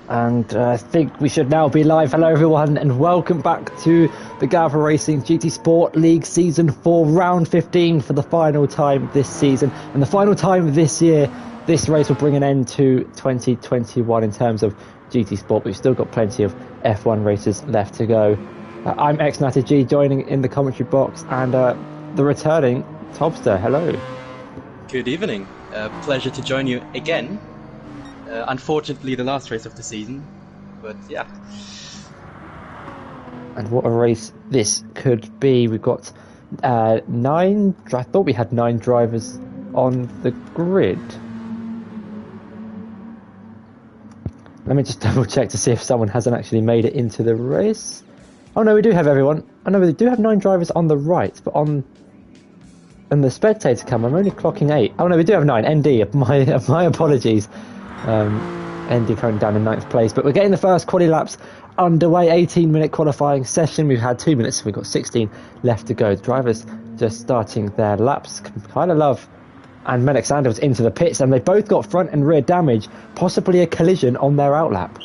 And I think we should now be live. Hello everyone and welcome back to the Gavra Racing GT Sport League Season 4 Round 15 for the final time this season. And the final time this year, this race will bring an end to 2021 in terms of GT Sport. But we've still got plenty of F1 races left to go. I'm X-Natter-G joining in the commentary box and the returning Tobster. Hello. Good evening. Pleasure to join you again. Unfortunately, the last race of the season, but yeah. And what a race this could be. We've got I thought we had 9 drivers on the grid. Let me just double check to see if someone hasn't actually made it into the race. Oh no, we do have everyone. Oh no, we do have 9 drivers on the right, but on the spectator cam, I'm only clocking 8. Oh no, we do have 9. ND, my apologies. ND currently down in 9th place, but we're getting the first quali laps underway. 18-minute qualifying session. We've had 2 minutes, so we've got 16 left to go. The drivers just starting their laps. Kind of love and Alexander was into the pits, and they both got front and rear damage, possibly a collision on their outlap.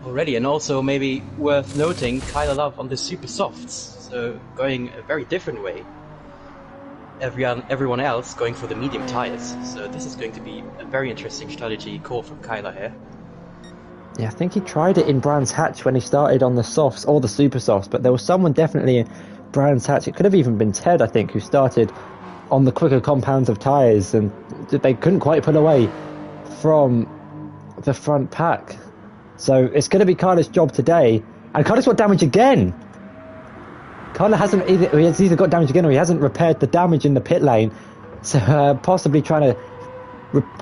Already, and also maybe worth noting, Kyla Love on the super softs, so going a very different way. Everyone else going for the medium tires, so this is going to be a very interesting strategy call from Kyla here. Yeah, I think he tried it in Brands Hatch when he started on the softs or the super softs, but there was someone definitely in Brands Hatch, it could have even been Ted I think, who started on the quicker compounds of tyres, and they couldn't quite pull away from the front pack. So it's going to be Kyla's job today, and Kyla's got damage again. Kyla hasn't either got damage again or he hasn't repaired the damage in the pit lane. So possibly trying to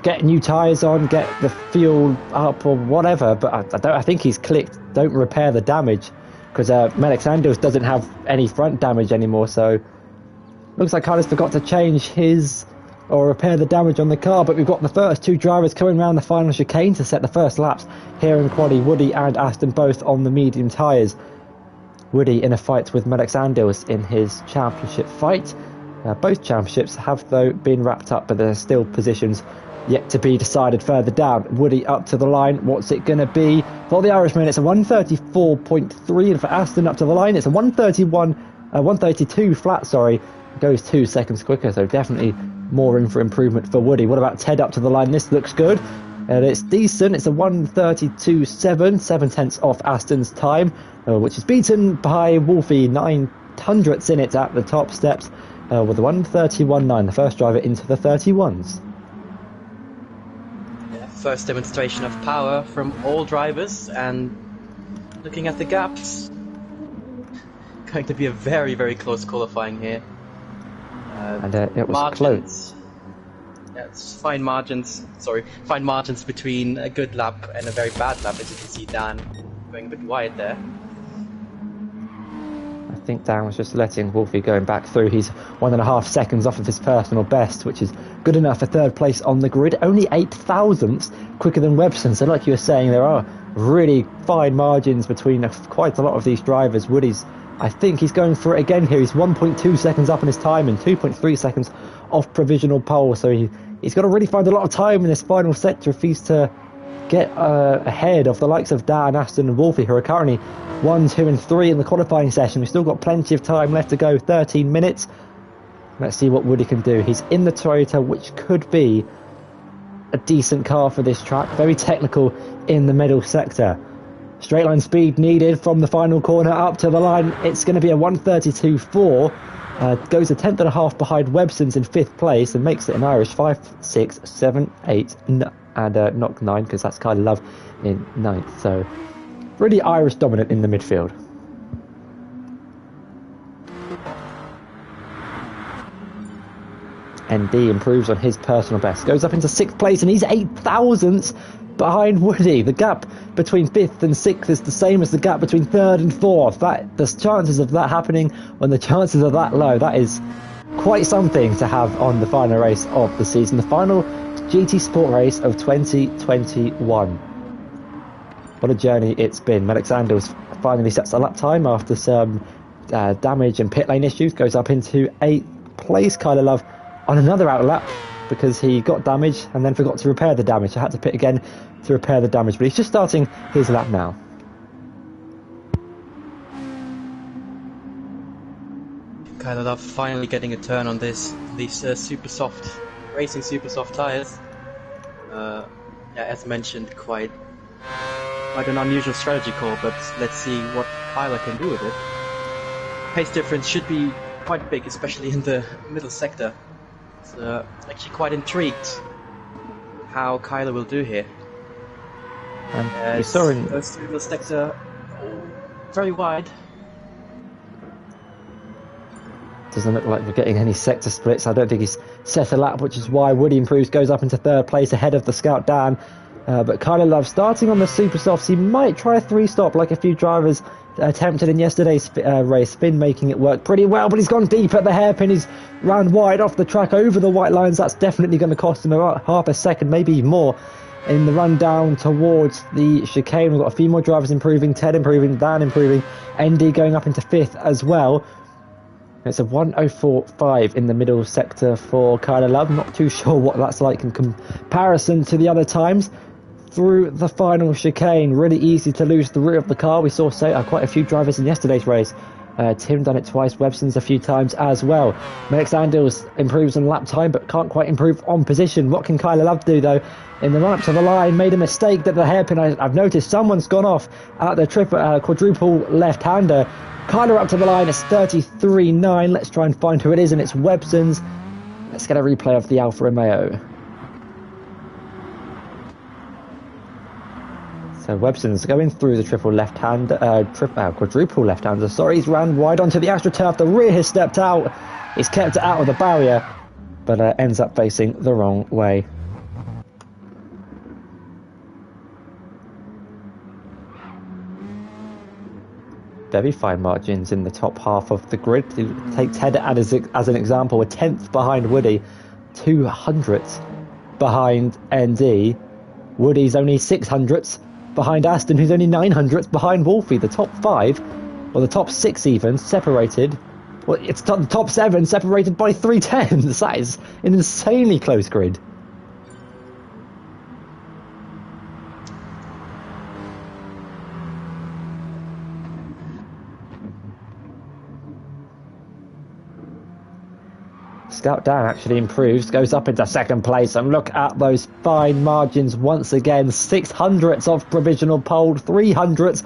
get new tyres on, get the fuel up or whatever. But I think he's clicked don't repair the damage because Melix Andels doesn't have any front damage anymore. So looks like Kyla's forgot to change his or repair the damage on the car. But we've got the first 2 drivers coming around the final chicane to set the first laps here in quali. Woody and Aston both on the medium tyres. Woody in a fight with Melix Andels in his championship fight. Both championships have though been wrapped up, but there's still positions yet to be decided further down. Woody up to the line, what's it going to be? For the Irishman it's a 134.3, and for Aston up to the line it's a 132 flat, goes 2 seconds quicker, so definitely more room for improvement for Woody. What about Ted up to the line? This looks good. And it's decent. It's a 132.7, 7/10 off Aston's time, which is beaten by Wolfie, 9/100ths in it at the top steps, with a 131.9, the first driver into the 31s. Yeah, first demonstration of power from all drivers, and looking at the gaps, going to be a very, very close qualifying here. And it was margins, close. Yeah, it's fine margins between a good lap and a very bad lap, as you can see Dan going a bit wide there. I think Dan was just letting Wolfie going back through. He's 1.5 seconds off of his personal best, which is good enough for 3rd place on the grid. Only 0.008 quicker than Webson. So like you were saying, there are really fine margins between quite a lot of these drivers. Woody's, I think he's going for it again here. He's 1.2 seconds up in his time and 2.3 seconds off provisional pole. So he's got to really find a lot of time in this final sector if he's to get ahead of the likes of Dan, Aston and Wolfie, who are currently 1, 2 and 3 in the qualifying session. We've still got plenty of time left to go, 13 minutes. Let's see what Woody can do. He's in the Toyota, which could be a decent car for this track. Very technical in the middle sector. Straight line speed needed from the final corner up to the line. It's going to be a 132.4. Goes a 10.5 behind Webson's in 5th place and makes it an Irish 5, 6, 7, 8 and not 9 because that's Kyla Love in 9th. So really Irish dominant in the midfield. ND improves on his personal best, goes up into 6th place and he's 0.008 behind Woody. The gap between 5th and 6th is the same as the gap between 3rd and 4th. The chances of that happening when the chances are that low, that is quite something to have on the final race of the season, the final GT Sport race of 2021. What a journey it's been. Melix Andels finally sets a lap time after some damage and pit lane issues, goes up into 8th place. Kyla Love on another outlap because he got damage and then forgot to repair the damage. So had to pit again to repair the damage, but he's just starting his lap now. Kyler finally getting a turn on these super soft racing super soft tires. Yeah, as mentioned, quite an unusual strategy call, but let's see what Kyler can do with it. Pace difference should be quite big, especially in the middle sector. So actually quite intrigued how Kyler will do here. And we saw in first middle sector very wide. Doesn't look like we're getting any sector splits. I don't think he's set a lap, which is why Woody improves, goes up into third place ahead of the Scout Dan. But Kyler Love starting on the super softs. He might try a 3-stop like a few drivers attempted in yesterday's race. Finn making it work pretty well, but he's gone deep at the hairpin. He's ran wide off the track over the white lines. That's definitely going to cost him about half a second, maybe more, in the run down towards the chicane. We've got a few more drivers improving, Ted improving, Dan improving, ND going up into 5th as well. It's a 1:04.5 in the middle sector for Kyler Love. Not too sure what that's like in comparison to the other times. Through the final chicane, really easy to lose the rear of the car. We saw quite a few drivers in yesterday's race. Tim done it twice, Webson's a few times as well. Max Andels improves on lap time, but can't quite improve on position. What can Kyler Love do, though? In the run up to the line, made a mistake at the hairpin. I've noticed someone's gone off at the quadruple left-hander. Kyler up to the line, it's 33.9. Let's try and find who it is, and it's Webson's. Let's get a replay of the Alfa Romeo. So Webson's going through the quadruple left-hander. Sorry, he's ran wide onto the AstroTurf. The rear has stepped out. He's kept it out of the barrier, but ends up facing the wrong way. Very fine margins in the top half of the grid. Take Ted as an example, a 10th behind Woody, 200ths behind ND. Woody's only 600ths behind Aston, who's only 900ths behind Wolfie. The top 5, or the top 6 even, separated. Well, it's the top 7 separated by 3/10. That is an insanely close grid. Scout Dan actually improves, goes up into 2nd place, and look at those fine margins once again. 600ths of provisional pole, 300ths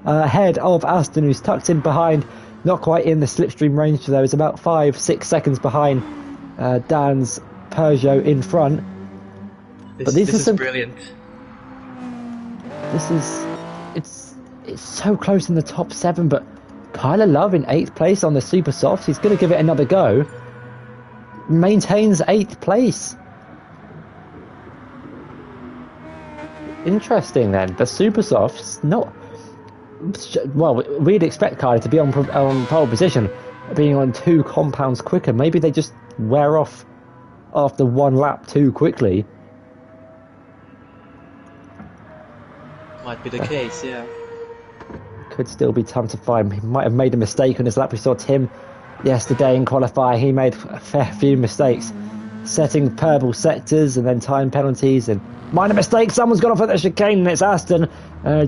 ahead of Aston, who's tucked in behind, not quite in the slipstream range though. Is about 5-6 seconds behind Dan's Peugeot in front. This is brilliant. It's so close in the top 7, but Kyler Love in 8th place on the super softs. He's going to give it another go. Maintains 8th place. Interesting then. The super softs, not well. We'd expect Kyler to be on pole position, being on 2 compounds quicker. Maybe they just wear off after 1 lap too quickly. Might be the case, yeah. Could still be time to find. He might have made a mistake on his lap. We saw Tim yesterday in qualifying. He made a fair few mistakes, setting purple sectors and then time penalties and minor mistakes. Someone's gone off at the chicane, and it's Aston.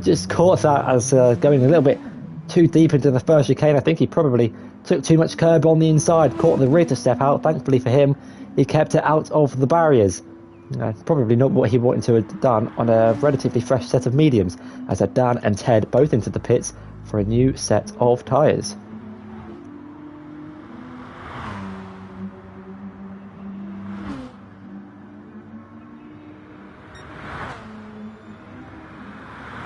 Just caught that as going a little bit too deep into the first chicane. I think he probably took too much curb on the inside, caught the rear to step out. Thankfully for him, he kept it out of the barriers. Probably not what he wanted to have done on a relatively fresh set of mediums, as Dan and Ted both into the pits for a new set of tyres.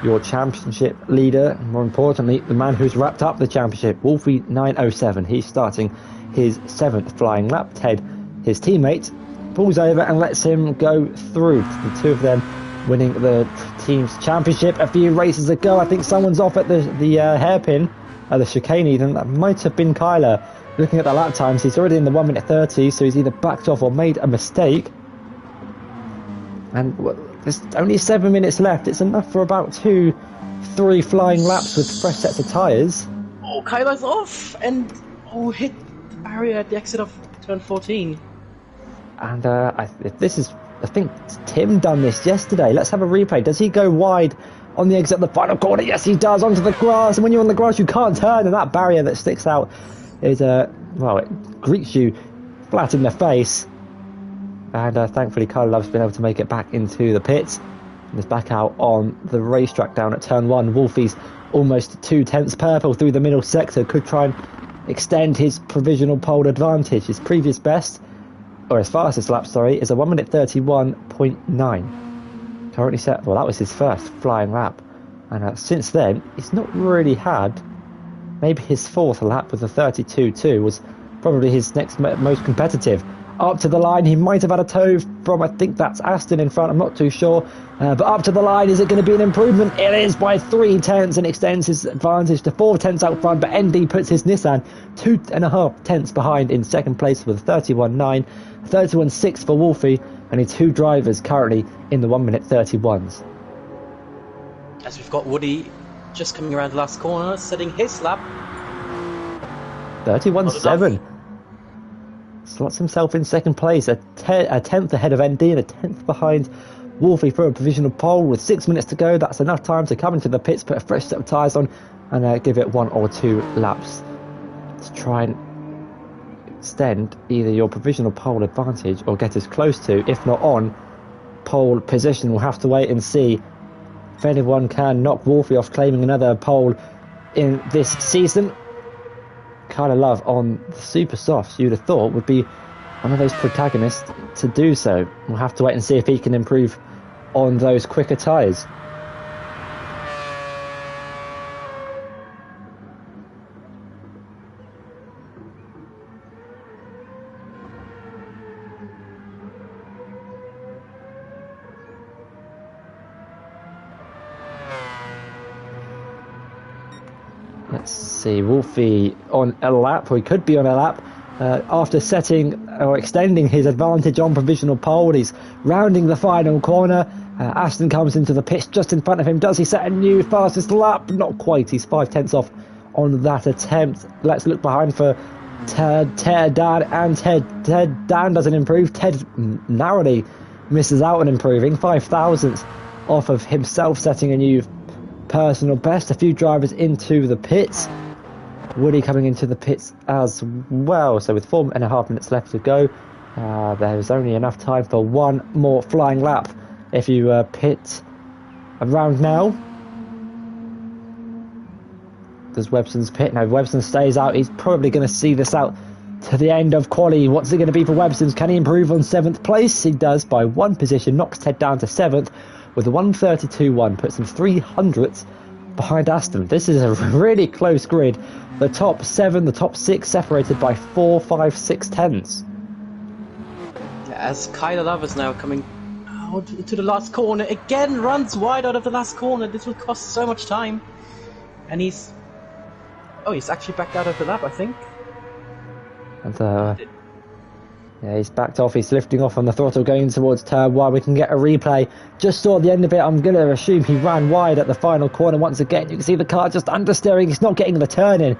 Your championship leader, more importantly, the man who's wrapped up the championship, Wolfie 907. He's starting his 7th flying lap. Ted, his teammate, pulls over and lets him go through. The two of them winning the team's championship a few races ago. I think someone's off at the hairpin, the chicane even. That might have been Kyler. Looking at the lap times, he's already in the 1:30, so he's either backed off or made a mistake. And there's only 7 minutes left. It's enough for about 2-3 flying laps with fresh sets of tyres. Oh, Kyler's off and hit the barrier at the exit of turn 14. And I think Tim done this yesterday. Let's have a replay. Does he go wide on the exit of the final corner? Yes, he does, onto the grass. And when you're on the grass, you can't turn. And that barrier that sticks out is, well, it greets you flat in the face. And thankfully, Kyle Love's been able to make it back into the pits. And is back out on the racetrack down at turn 1. Wolfie's almost 2/10 purple through the middle sector. Could try and extend his provisional pole advantage. His previous best, or his fastest lap, sorry, is a 1 minute 31.9. Currently set, well, that was his first flying lap. And since then, he's not really had, maybe his fourth lap with a 32.2 was probably his next most competitive. Up to the line, he might have had a tow from, I think that's Aston in front, I'm not too sure. But up to the line, is it going to be an improvement? It is by 3/10 and extends his advantage to 4/10 out front. But ND puts his Nissan 2.5 behind in second place with a 31.9, 31.6 for Wolfie, and his 2 drivers currently in the 1 minute 31s. As we've got Woody just coming around the last corner, setting his lap. 31.7. Slots himself in second place, a 10th ahead of ND and a 10th behind Wolfie for a provisional pole with 6 minutes to go. That's enough time to come into the pits, put a fresh set of tyres on, and give it 1 or 2 laps to try and extend either your provisional pole advantage or get as close to, if not on, pole position. We'll have to wait and see if anyone can knock Wolfie off claiming another pole in this season. Kind of Love on the super softs, you'd have thought would be one of those protagonists to do so. We'll have to wait and see if he can improve on those quicker tyres. Let's see, Wolfie on a lap, or he could be on a lap, after setting or extending his advantage on provisional pole. He's rounding the final corner. Aston comes into the pits just in front of him. Does he set a new fastest lap? Not quite. He's 5/10 off on that attempt. Let's look behind for Ted Dan, and Ted Dan doesn't improve. Ted narrowly misses out on improving. 5,000ths off of himself setting a new personal best. A few drivers into the pits. Woody coming into the pits as well. So with 4.5 minutes left to go, there's only enough time for 1 more flying lap. If you pit around now, does Webson's pit? No, Webson stays out. He's probably going to see this out to the end of quali. What's it going to be for Webson's? Can he improve on 7th place? He does by 1 position, knocks Ted down to 7th with a 1:32.1, puts him 300ths behind Aston. This is a really close grid. The top 7, the top 6 separated by 4, 5, 6 tenths. As Kyler Love is now coming out into the last corner, again runs wide out of the last corner. This will cost so much time. And he's actually backed out of the lap, I think. And yeah, he's backed off. He's lifting off on the throttle going towards turn 1. We can get a replay. Just saw the end of it. I'm going to assume he ran wide at the final corner once again. You can see the car just understeering. He's not getting the turn in.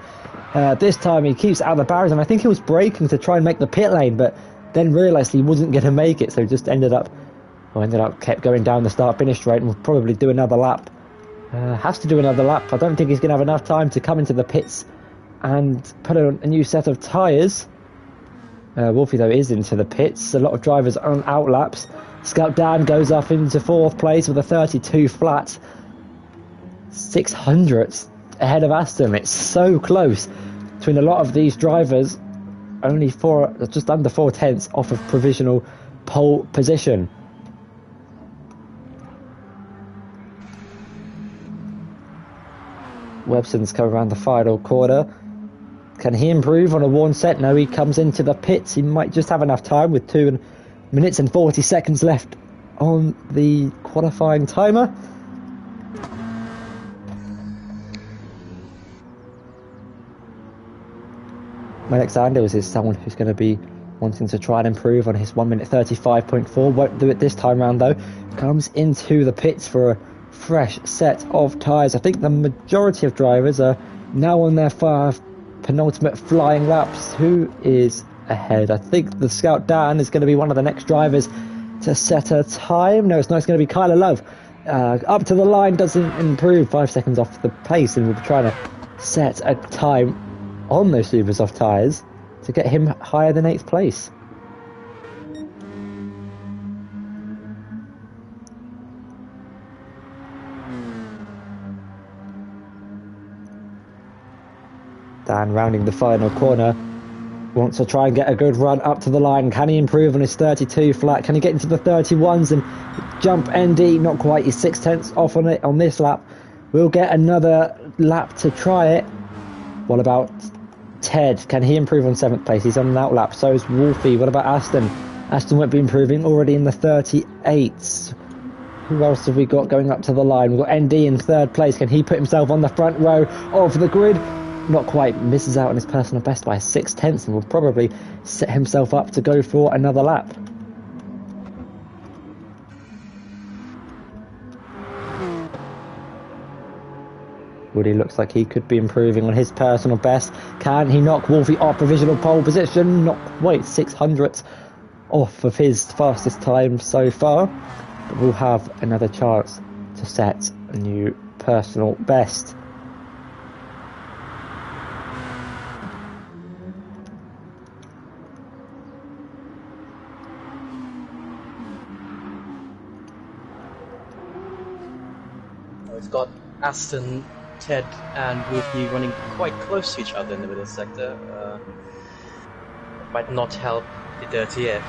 This time he keeps out of the barriers, and I think he was braking to try and make the pit lane, but then realised he wasn't going to make it, so just kept going down the start-finish straight and will probably do another lap. Has to do another lap. I don't think he's going to have enough time to come into the pits and put on a new set of tyres. Wolfie, though, is into the pits. A lot of drivers on out laps. Scout Dan goes up into 4th place with a 32 flat. 600ths ahead of Aston. It's so close between a lot of these drivers. Only just under 4/10 off of provisional pole position. Webson's come around the final corner. Can he improve on a worn set? No, he comes into the pits. He might just have enough time with 2 minutes and 40 seconds left on the qualifying timer. Alexander is someone who's going to be wanting to try and improve on his 1 minute 35.4. Won't do it this time round though. Comes into the pits for a fresh set of tyres. I think the majority of drivers are now on their penultimate flying laps. Who is ahead. I think the Scout Dan is going to be one of the next drivers to set a time. No, it's not. It's going to be Kyler Love. Up to the line doesn't improve, 5 seconds off the pace, and we'll be trying to set a time on those super soft tyres to get him higher than 8th place. Dan rounding the final corner, wants to try and get a good run up to the line. Can he improve on his 32 flat? Can he get into the 31s and jump ND? Not quite. He's 6/10 off on it on this lap. We'll get another lap to try it. What about Ted? Can he improve on 7th place? He's on an out lap. So is Wolfie. What about Aston? Aston won't be improving, already in the 38s. Who else have we got going up to the line? We've got ND in 3rd place. Can he put himself on the front row of the grid? Not quite. Misses out on his personal best by 6/10 and will probably set himself up to go for another lap. Woody looks like he could be improving on his personal best. Can he knock Wolfie off provisional pole position? Not quite, 600ths off of his fastest time so far. But we'll have another chance to set a new personal best. We've got Aston, Ted and Wolfie running quite close to each other in the middle sector. Might not help the dirty air.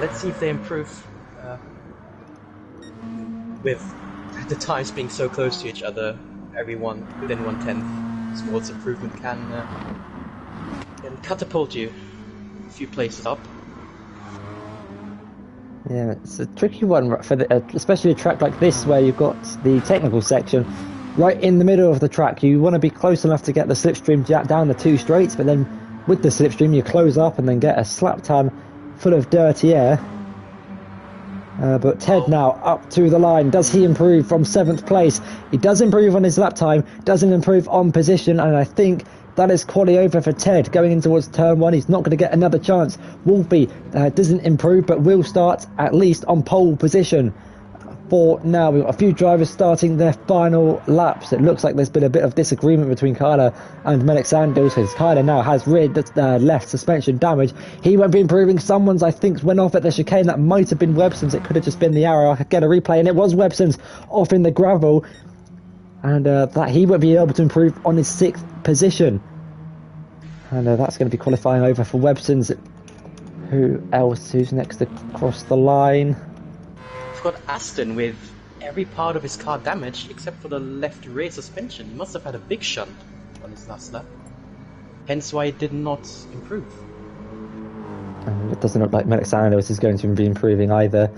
Let's see if they improve with the times being so close to each other. Everyone within 1/10. Small improvement can catapult you a few places up. Yeah, it's a tricky one for especially a track like this where you've got the technical section right in the middle of the track. You want to be close enough to get the slipstream down the 2 straights, but then with the slipstream you close up and then get a slap ton full of dirty air. But Ted now up to the line. Does he improve from 7th place? He does improve on his lap time, doesn't improve on position, and I think that is quality over for Ted going in towards turn 1. He's not going to get another chance. Wolfie doesn't improve, but will start at least on pole position. For now, we've got a few drivers starting their final laps. It looks like there's been a bit of disagreement between Kyler and Melix Sandals, because Kyler now has rear left suspension damage. He won't be improving. Someone's, I think, went off at the chicane. That might have been Webson's. It could have just been the arrow. I could get a replay, and it was Webson's off in the gravel. And that he won't be able to improve on his 6th position. And that's going to be qualifying over for Webson's. Who else? Who's next to cross the line? We've got Aston with every part of his car damaged except for the left rear suspension. He must have had a big shunt on his last lap. Hence why it did not improve. And it doesn't look like Melix Sandals is going to be improving either.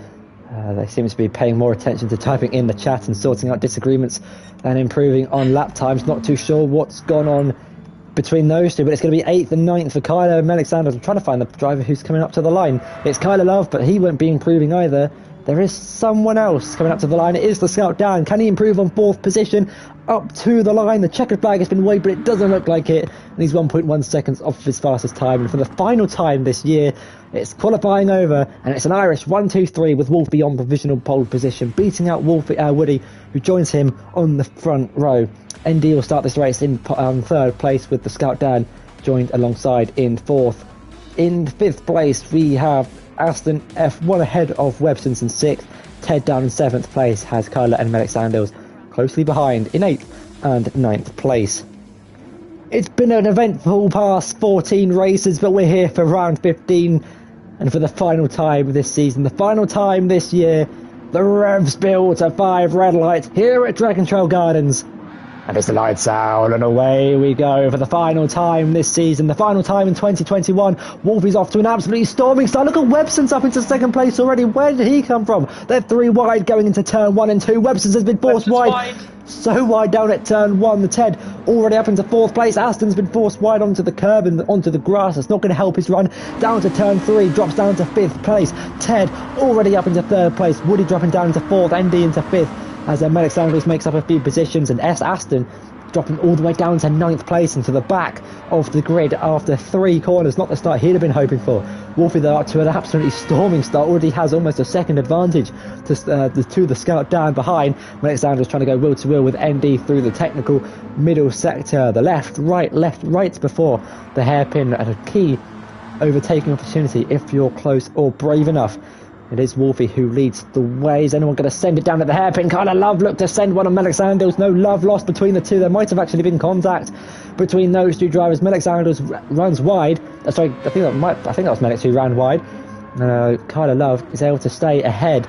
They seem to be paying more attention to typing in the chat and sorting out disagreements than improving on lap times. Not too sure what's gone on between those two, but it's going to be 8th and 9th for Kyler and Melix Sandals. I'm trying to find the driver who's coming up to the line. It's Kyler Love, but he won't be improving either. There is someone else coming up to the line. It is the Scout Dan. Can he improve on 4th position? Up to the line. The checkered flag has been waved, but it doesn't look like it. And he's 1.1 seconds off his fastest time. And for the final time this year, it's qualifying over. And it's an Irish 1-2-3 with Wolfie on provisional pole position, beating out Woody, who joins him on the front row. ND will start this race in 3rd place, with the Scout Dan joined alongside in 4th. In 5th place, we have Aston F1 ahead of Webson's in 6th. Ted down in 7th place has Kyler and Melix Sandals closely behind in 8th and 9th place. It's been an eventful past 14 races, but we're here for round 15 and for the final time this season, the final time this year. The revs build to 5 red lights here at Dragon Trail Gardens. And it's the lights out and away we go for the final time this season, the final time in 2021. Wolfie's off to an absolutely storming start. Look at Webson's up into 2nd place already. Where did he come from? They're 3 wide going into turn 1 and 2. Webson's has been forced wide. So wide down at turn 1. The Ted already up into 4th place. Aston's been forced wide onto the curb and onto the grass. It's not going to help his run. Down to turn 3, drops down to 5th place. Ted already up into 3rd place. Woody dropping down into 4th. ND into 5th. As Melix Sandals makes up a few positions, and Aston dropping all the way down to 9th place into the back of the grid after 3 corners. Not the start he'd have been hoping for. Wolfie, though, up to an absolutely storming start, already has almost a second advantage to the Scout down behind. Alexander's trying to go wheel to wheel with ND through the technical middle sector. The left, right before the hairpin at a key overtaking opportunity if you're close or brave enough. It is Wolfie who leads the way. Is anyone going to send it down at the hairpin? Kind of Love looked to send one on Melix Andels. No love lost between the two. There might have actually been contact between those two drivers. Melix Andels runs wide. Sorry, I think that was Melix who ran wide. Kyla Love is able to stay ahead.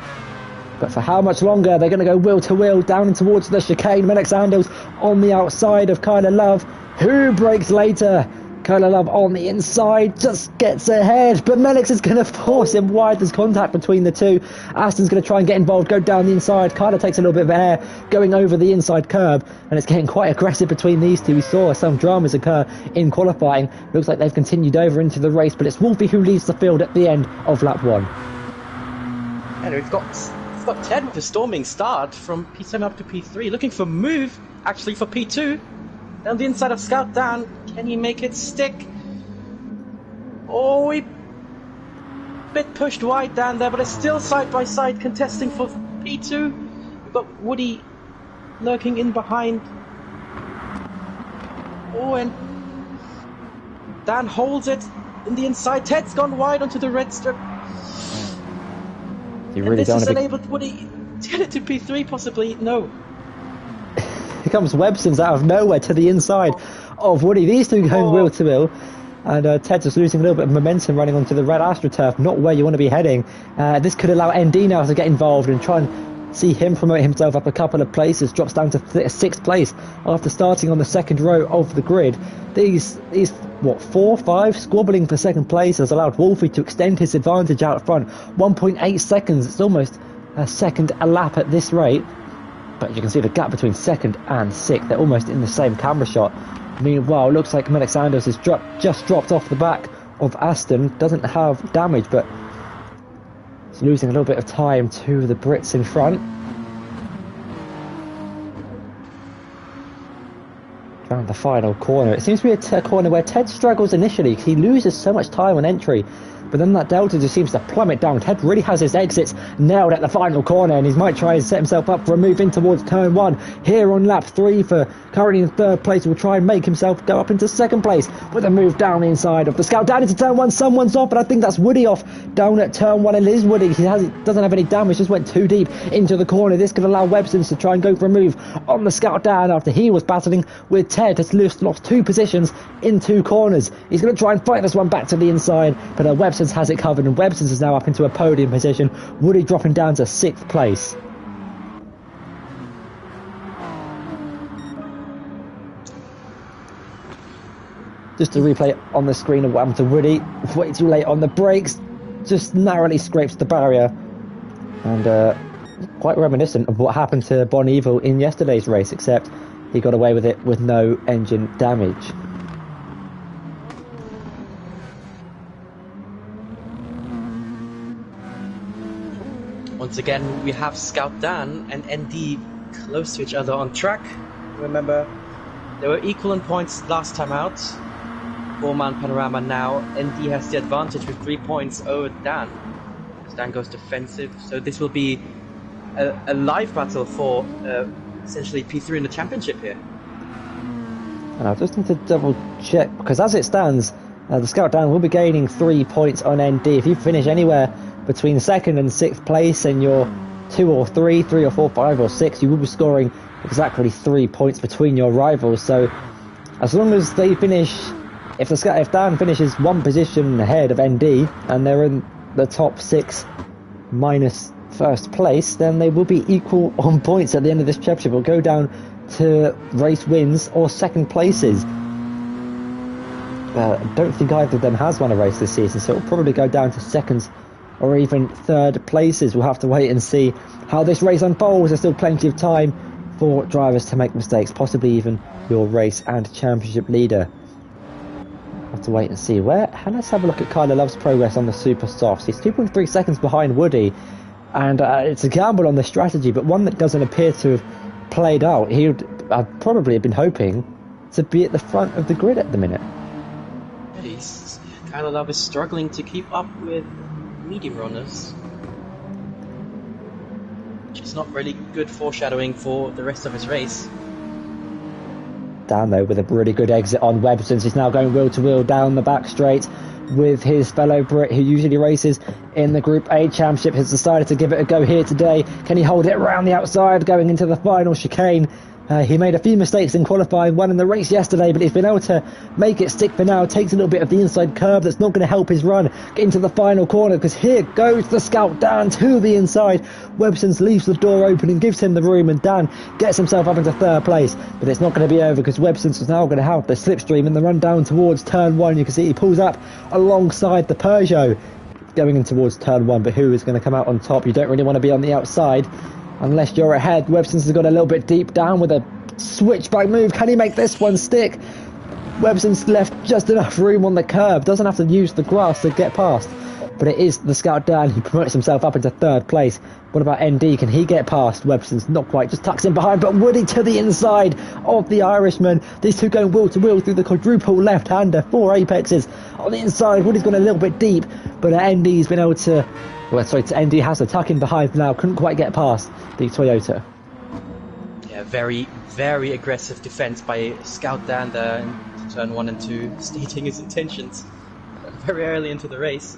But for how much longer? They're going to go wheel to wheel down towards the chicane. Melix Andels on the outside of Kyla Love, who breaks later. Kyla Love on the inside, just gets ahead, but Melix is going to force him wide. There's contact between the two. Aston's going to try and get involved, go down the inside. Kyla takes a little bit of air, going over the inside curb, and it's getting quite aggressive between these two. We saw some dramas occur in qualifying. Looks like they've continued over into the race, but it's Wolfie who leads the field at the end of lap 1. And we've got Ted with a storming start from P7 up to P3, looking for move, actually for P2. Down the inside of Scout Dan, can he make it stick? Oh, he bit pushed wide down there, but it's still side by side contesting for P2. We've got Woody lurking in behind. Oh, and Dan holds it in the inside. Ted's gone wide onto the red strip. You really this don't has want to enabled Woody to get it to P3, possibly. No. Here comes Webson's out of nowhere to the inside of Woody. These two going wheel to wheel, and Ted's just losing a little bit of momentum running onto the red AstroTurf, not where you want to be heading. This could allow ND now to get involved and try and see him promote himself up a couple of places. Drops down to 6th place after starting on the second row of the grid. These 4, 5 squabbling for 2nd place has allowed Wolfie to extend his advantage out front. 1.8 seconds, it's almost a second a lap at this rate. But you can see the gap between 2nd and 6th. They're almost in the same camera shot. Meanwhile, it looks like Melix Andels has just dropped off the back of Aston. Doesn't have damage, but it's losing a little bit of time to the Brits in front. Around the final corner. It seems to be a corner where Ted struggles initially. He loses so much time on entry. But then that delta just seems to plummet down. Ted really has his exits nailed at the final corner, and he might try and set himself up for a move in towards turn 1 here on lap 3 for currently in 3rd place. Will try and make himself go up into 2nd place with a move down the inside of the Scout down into turn 1. Someone's off, but I think that's Woody off down at turn 1, and it is Woody. He doesn't have any damage, just went too deep into the corner. This could allow Websons to try and go for a move on the Scout down after he was battling with Ted. Has lost 2 positions in 2 corners. He's going to try and fight this one back to the inside, but Websons has it covered, and Websons is now up into a podium position. Woody dropping down to 6th place. Just to replay on the screen of what happened to Woody. Way too late on the brakes, just narrowly scrapes the barrier, and quite reminiscent of what happened to Bon Evil in yesterday's race, except he got away with it with no engine damage. Once again, we have Scout Dan and ND close to each other on track. Remember, they were equal in points last time out. 4-man panorama now. ND has the advantage with 3 points over Dan, as Dan goes defensive. So this will be a live battle for essentially P3 in the championship here. And I just need to double check, because as it stands, the Scout Dan will be gaining 3 points on ND. If you finish anywhere between 2nd and 6th place and you're 2 or 3 or 4, 5 or 6, you will be scoring exactly 3 points between your rivals. So as long as they finish, if Dan finishes 1 position ahead of ND and they're in the top 6 minus 1st place, then they will be equal on points at the end of this championship. It'll go down to race wins or 2nd places. I don't think either of them has won a race this season, so it'll probably go down to 2nds or even 3rd places. We'll have to wait and see how this race unfolds. There's still plenty of time for drivers to make mistakes, possibly even your race and championship leader. We'll have to wait and see. Let's have a look at Kyla Love's progress on the Super Softs. He's 2.3 seconds behind Woody, and it's a gamble on the strategy, but one that doesn't appear to have played out. He would I'd probably been hoping to be at the front of the grid at the minute. He's kind of love is struggling to keep up with medium runners. Which is not really good foreshadowing for the rest of his race. Dan though with a really good exit on Websons. He's now going wheel to wheel down the back straight with his fellow Brit who usually races in the Group A Championship. Has decided to give it a go here today. Can he hold it around the outside going into the final chicane? He made a few mistakes in qualifying, won in the race yesterday, but he's been able to make it stick for now. Takes a little bit of the inside curve that's not going to help his run get into the final corner, because here goes the Scout Dan to the inside. Websons leaves the door open and gives him the room, and Dan gets himself up into third place. But it's not going to be over, because Websons is now going to have the slipstream in the run down towards turn one. You can see he pulls up alongside the Peugeot going in towards turn one, but who is going to come out on top? You don't really want to be on the outside unless you're ahead. Websons has got a little bit deep down with a switchback move. Can he make this one stick? Websons left just enough room on the curb. Doesn't have to use the grass to get past. But it is the Scout Dan who promotes himself up into third place. What about ND? Can he get past Websons? Not quite. Just tucks in behind. But Woody to the inside of the Irishman. These two going wheel to wheel through the quadruple left-hander. 4 apexes on the inside. Woody's gone a little bit deep. But ND's been able to... Well, sorry, ND has to tuck in behind now. Couldn't quite get past the Toyota. Yeah, very, very aggressive defense by Scout Dan there in turn 1 and 2, stating his intentions very early into the race.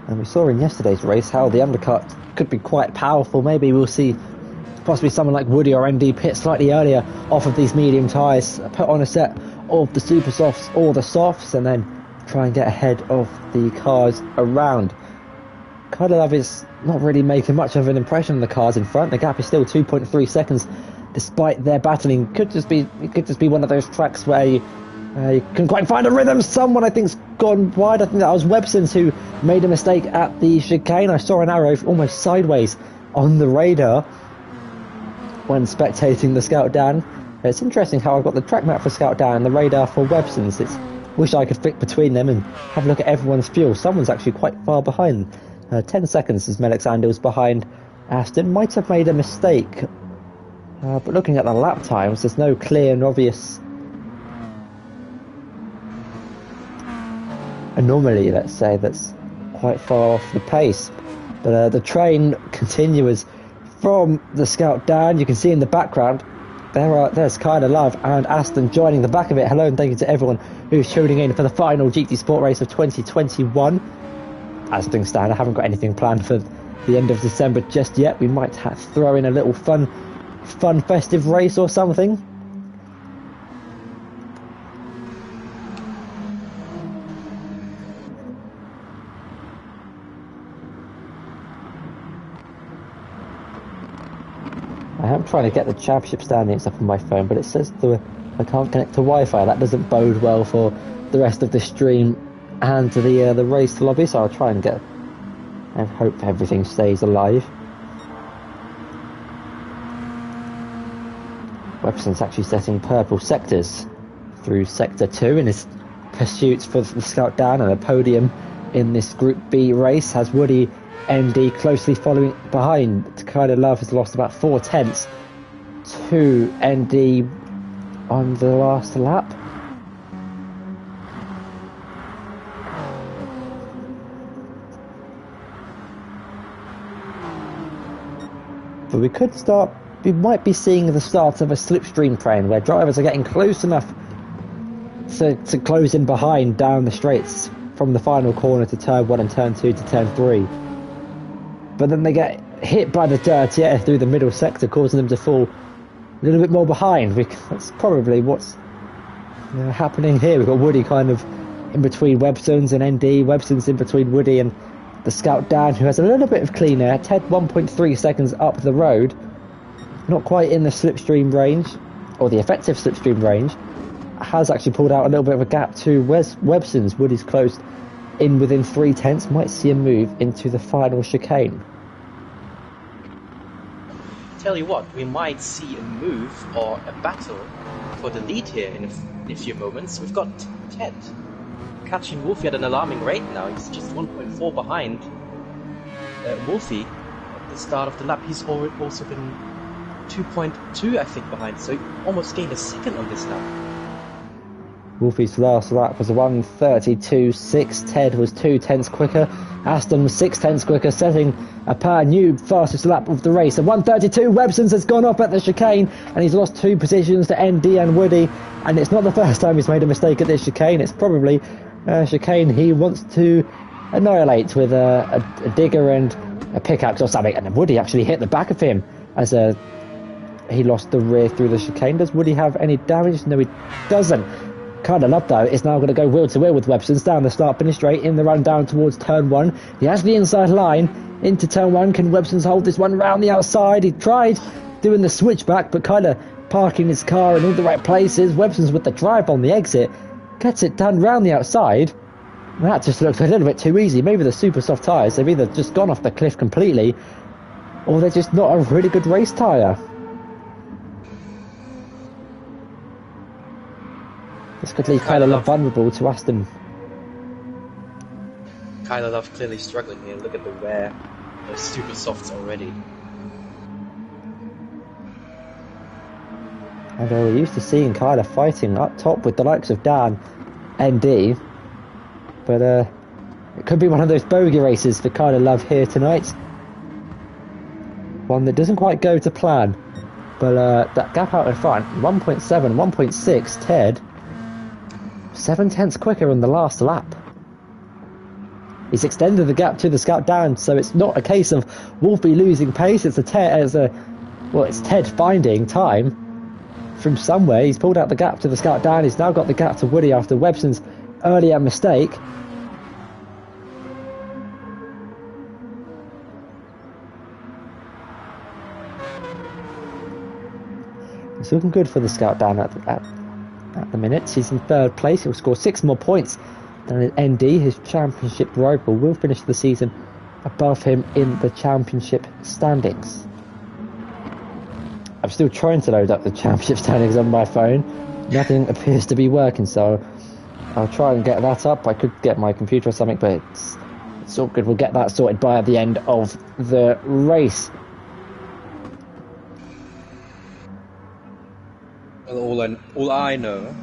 And we saw in yesterday's race how the undercut could be quite powerful. Maybe we'll see possibly someone like Woody or ND pit slightly earlier off of these medium tyres, put on a set of the super softs or the softs, and then try and get ahead of the cars around. Love is not really making much of an impression on the cars in front. The gap is still 2.3 seconds despite their battling. It could just be one of those tracks where you couldn't quite find a rhythm. Someone I think's gone wide. I think that was Websons who made a mistake at the chicane. I saw an arrow almost sideways on the radar when spectating the Scout Dan. It's interesting how I've got the track map for Scout Dan and the radar for Websons. Wish I could flick between them and have a look at everyone's fuel. Someone's actually quite far behind. 10 seconds as Melix Andil's behind Aston. Might have made a mistake. But looking at the lap times, there's no clear and obvious anomaly, let's say, that's quite far off the pace. But the train continues from the Scout Dan. You can see in the background there's Love and Aston joining the back of it. Hello and thank you to everyone who's tuning in for the final GT Sport race of 2021. As things stand, I haven't got anything planned for the end of December just yet. We might throw in a little fun festive race or something. I am trying to get the championship standings up on my phone, but it says I can't connect to Wi-Fi. That doesn't bode well for the rest of the stream and to the race lobby, so I'll try and hope everything stays alive. Webson's actually setting purple sectors through Sector 2 in his pursuits for the Scout Dan and a podium in this Group B race. Has Woody ND closely following behind. Love has lost about 4 tenths to ND on the last lap. But we might be seeing the start of a slipstream train where drivers are getting close enough to close in behind down the straights from the final corner to turn 1 and turn 2 to turn 3. But then they get hit by the dirty air through the middle sector, causing them to fall a little bit more behind. That's probably what's happening here. We've got Woody kind of in between Websons and ND. Websons in between Woody and the Scout Dan, who has a little bit of clean air. Ted 1.3 seconds up the road. Not quite in the slipstream range, or the effective slipstream range. Has actually pulled out a little bit of a gap to Websons. Woody's closed in within 3 tenths. Might see a move into the final chicane. Tell you what, we might see a move or a battle for the lead here in a few moments. We've got Ted catching Wolfie at an alarming rate now. He's just 1.4 behind Wolfie at the start of the lap. He's also been 2.2, I think, behind, so he almost gained a second on this lap. Wolfie's last lap was 1:32.6. Ted was 2/10 quicker. Aston was 6/10 quicker, setting a new fastest lap of the race. At 1:32, Webson's has gone off at the chicane, and he's lost 2 positions to ND and Woody. And it's not the first time he's made a mistake at this chicane. It's probably a chicane he wants to annihilate with a digger and a pickaxe or something. And Woody actually hit the back of him as he lost the rear through the chicane. Does Woody have any damage? No, he doesn't. Kind of Love, though, is now going to go wheel to wheel with Webstons down the start finish straight in the run down towards turn 1. He has the inside line into turn 1. Can Webstons hold this one round the outside? He tried doing the switchback, but kind of parking his car in all the right places. Webstons with the drive on the exit gets it done round the outside. That just looks a little bit too easy. Maybe the super soft tyres, they've either just gone off the cliff completely, or they're just not a really good race tyre. This could leave Kyler Love vulnerable to Aston. Kyler Love clearly struggling here. Look at the wear. They're super softs already. And we're used to seeing Kyler fighting up top with the likes of Dan, ND. But it could be one of those bogey races for Kyler Love here tonight. One that doesn't quite go to plan. But that gap out in front, 1.7, 1.6, Ted. 7/10 quicker on the last lap. He's extended the gap to the Scout Dan, so it's not a case of Wolfie losing pace. It's it's Ted finding time from somewhere. He's pulled out the gap to the Scout Dan. He's now got the gap to Woody after Webson's earlier mistake. It's looking good for the Scout Dan at the minute. He's in 3rd place. He'll score 6 more points than ND. His championship rival will finish the season above him in the championship standings. I'm still trying to load up the championship standings on my phone. Nothing appears to be working, so I'll try and get that up. I could get my computer or something, but it's all good. We'll get that sorted by at the end of the race. Well, all I know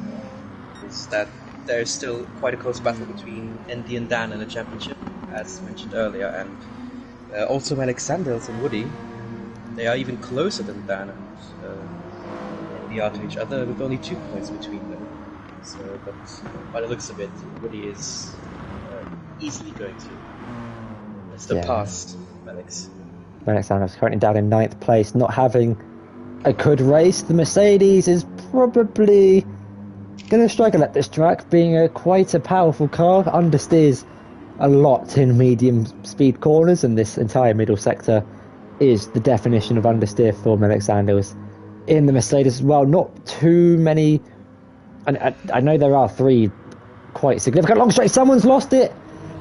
is that there's still quite a close battle between ND and Dan in the championship, as mentioned earlier, and also Alexanders and Woody. They are even closer than Dan and ND are to each other, with only 2 points between them. So, but by the looks of it, Woody is easily going to surpass Alex. Alexander's currently down in 9th place, not having a good race. The Mercedes is probably going to struggle at this track, being quite a powerful car. Understeers a lot in medium speed corners, and this entire middle sector is the definition of understeer for Alexander's. In the Mercedes as well, not too many. I know there are 3 quite significant long straight. Someone's lost it,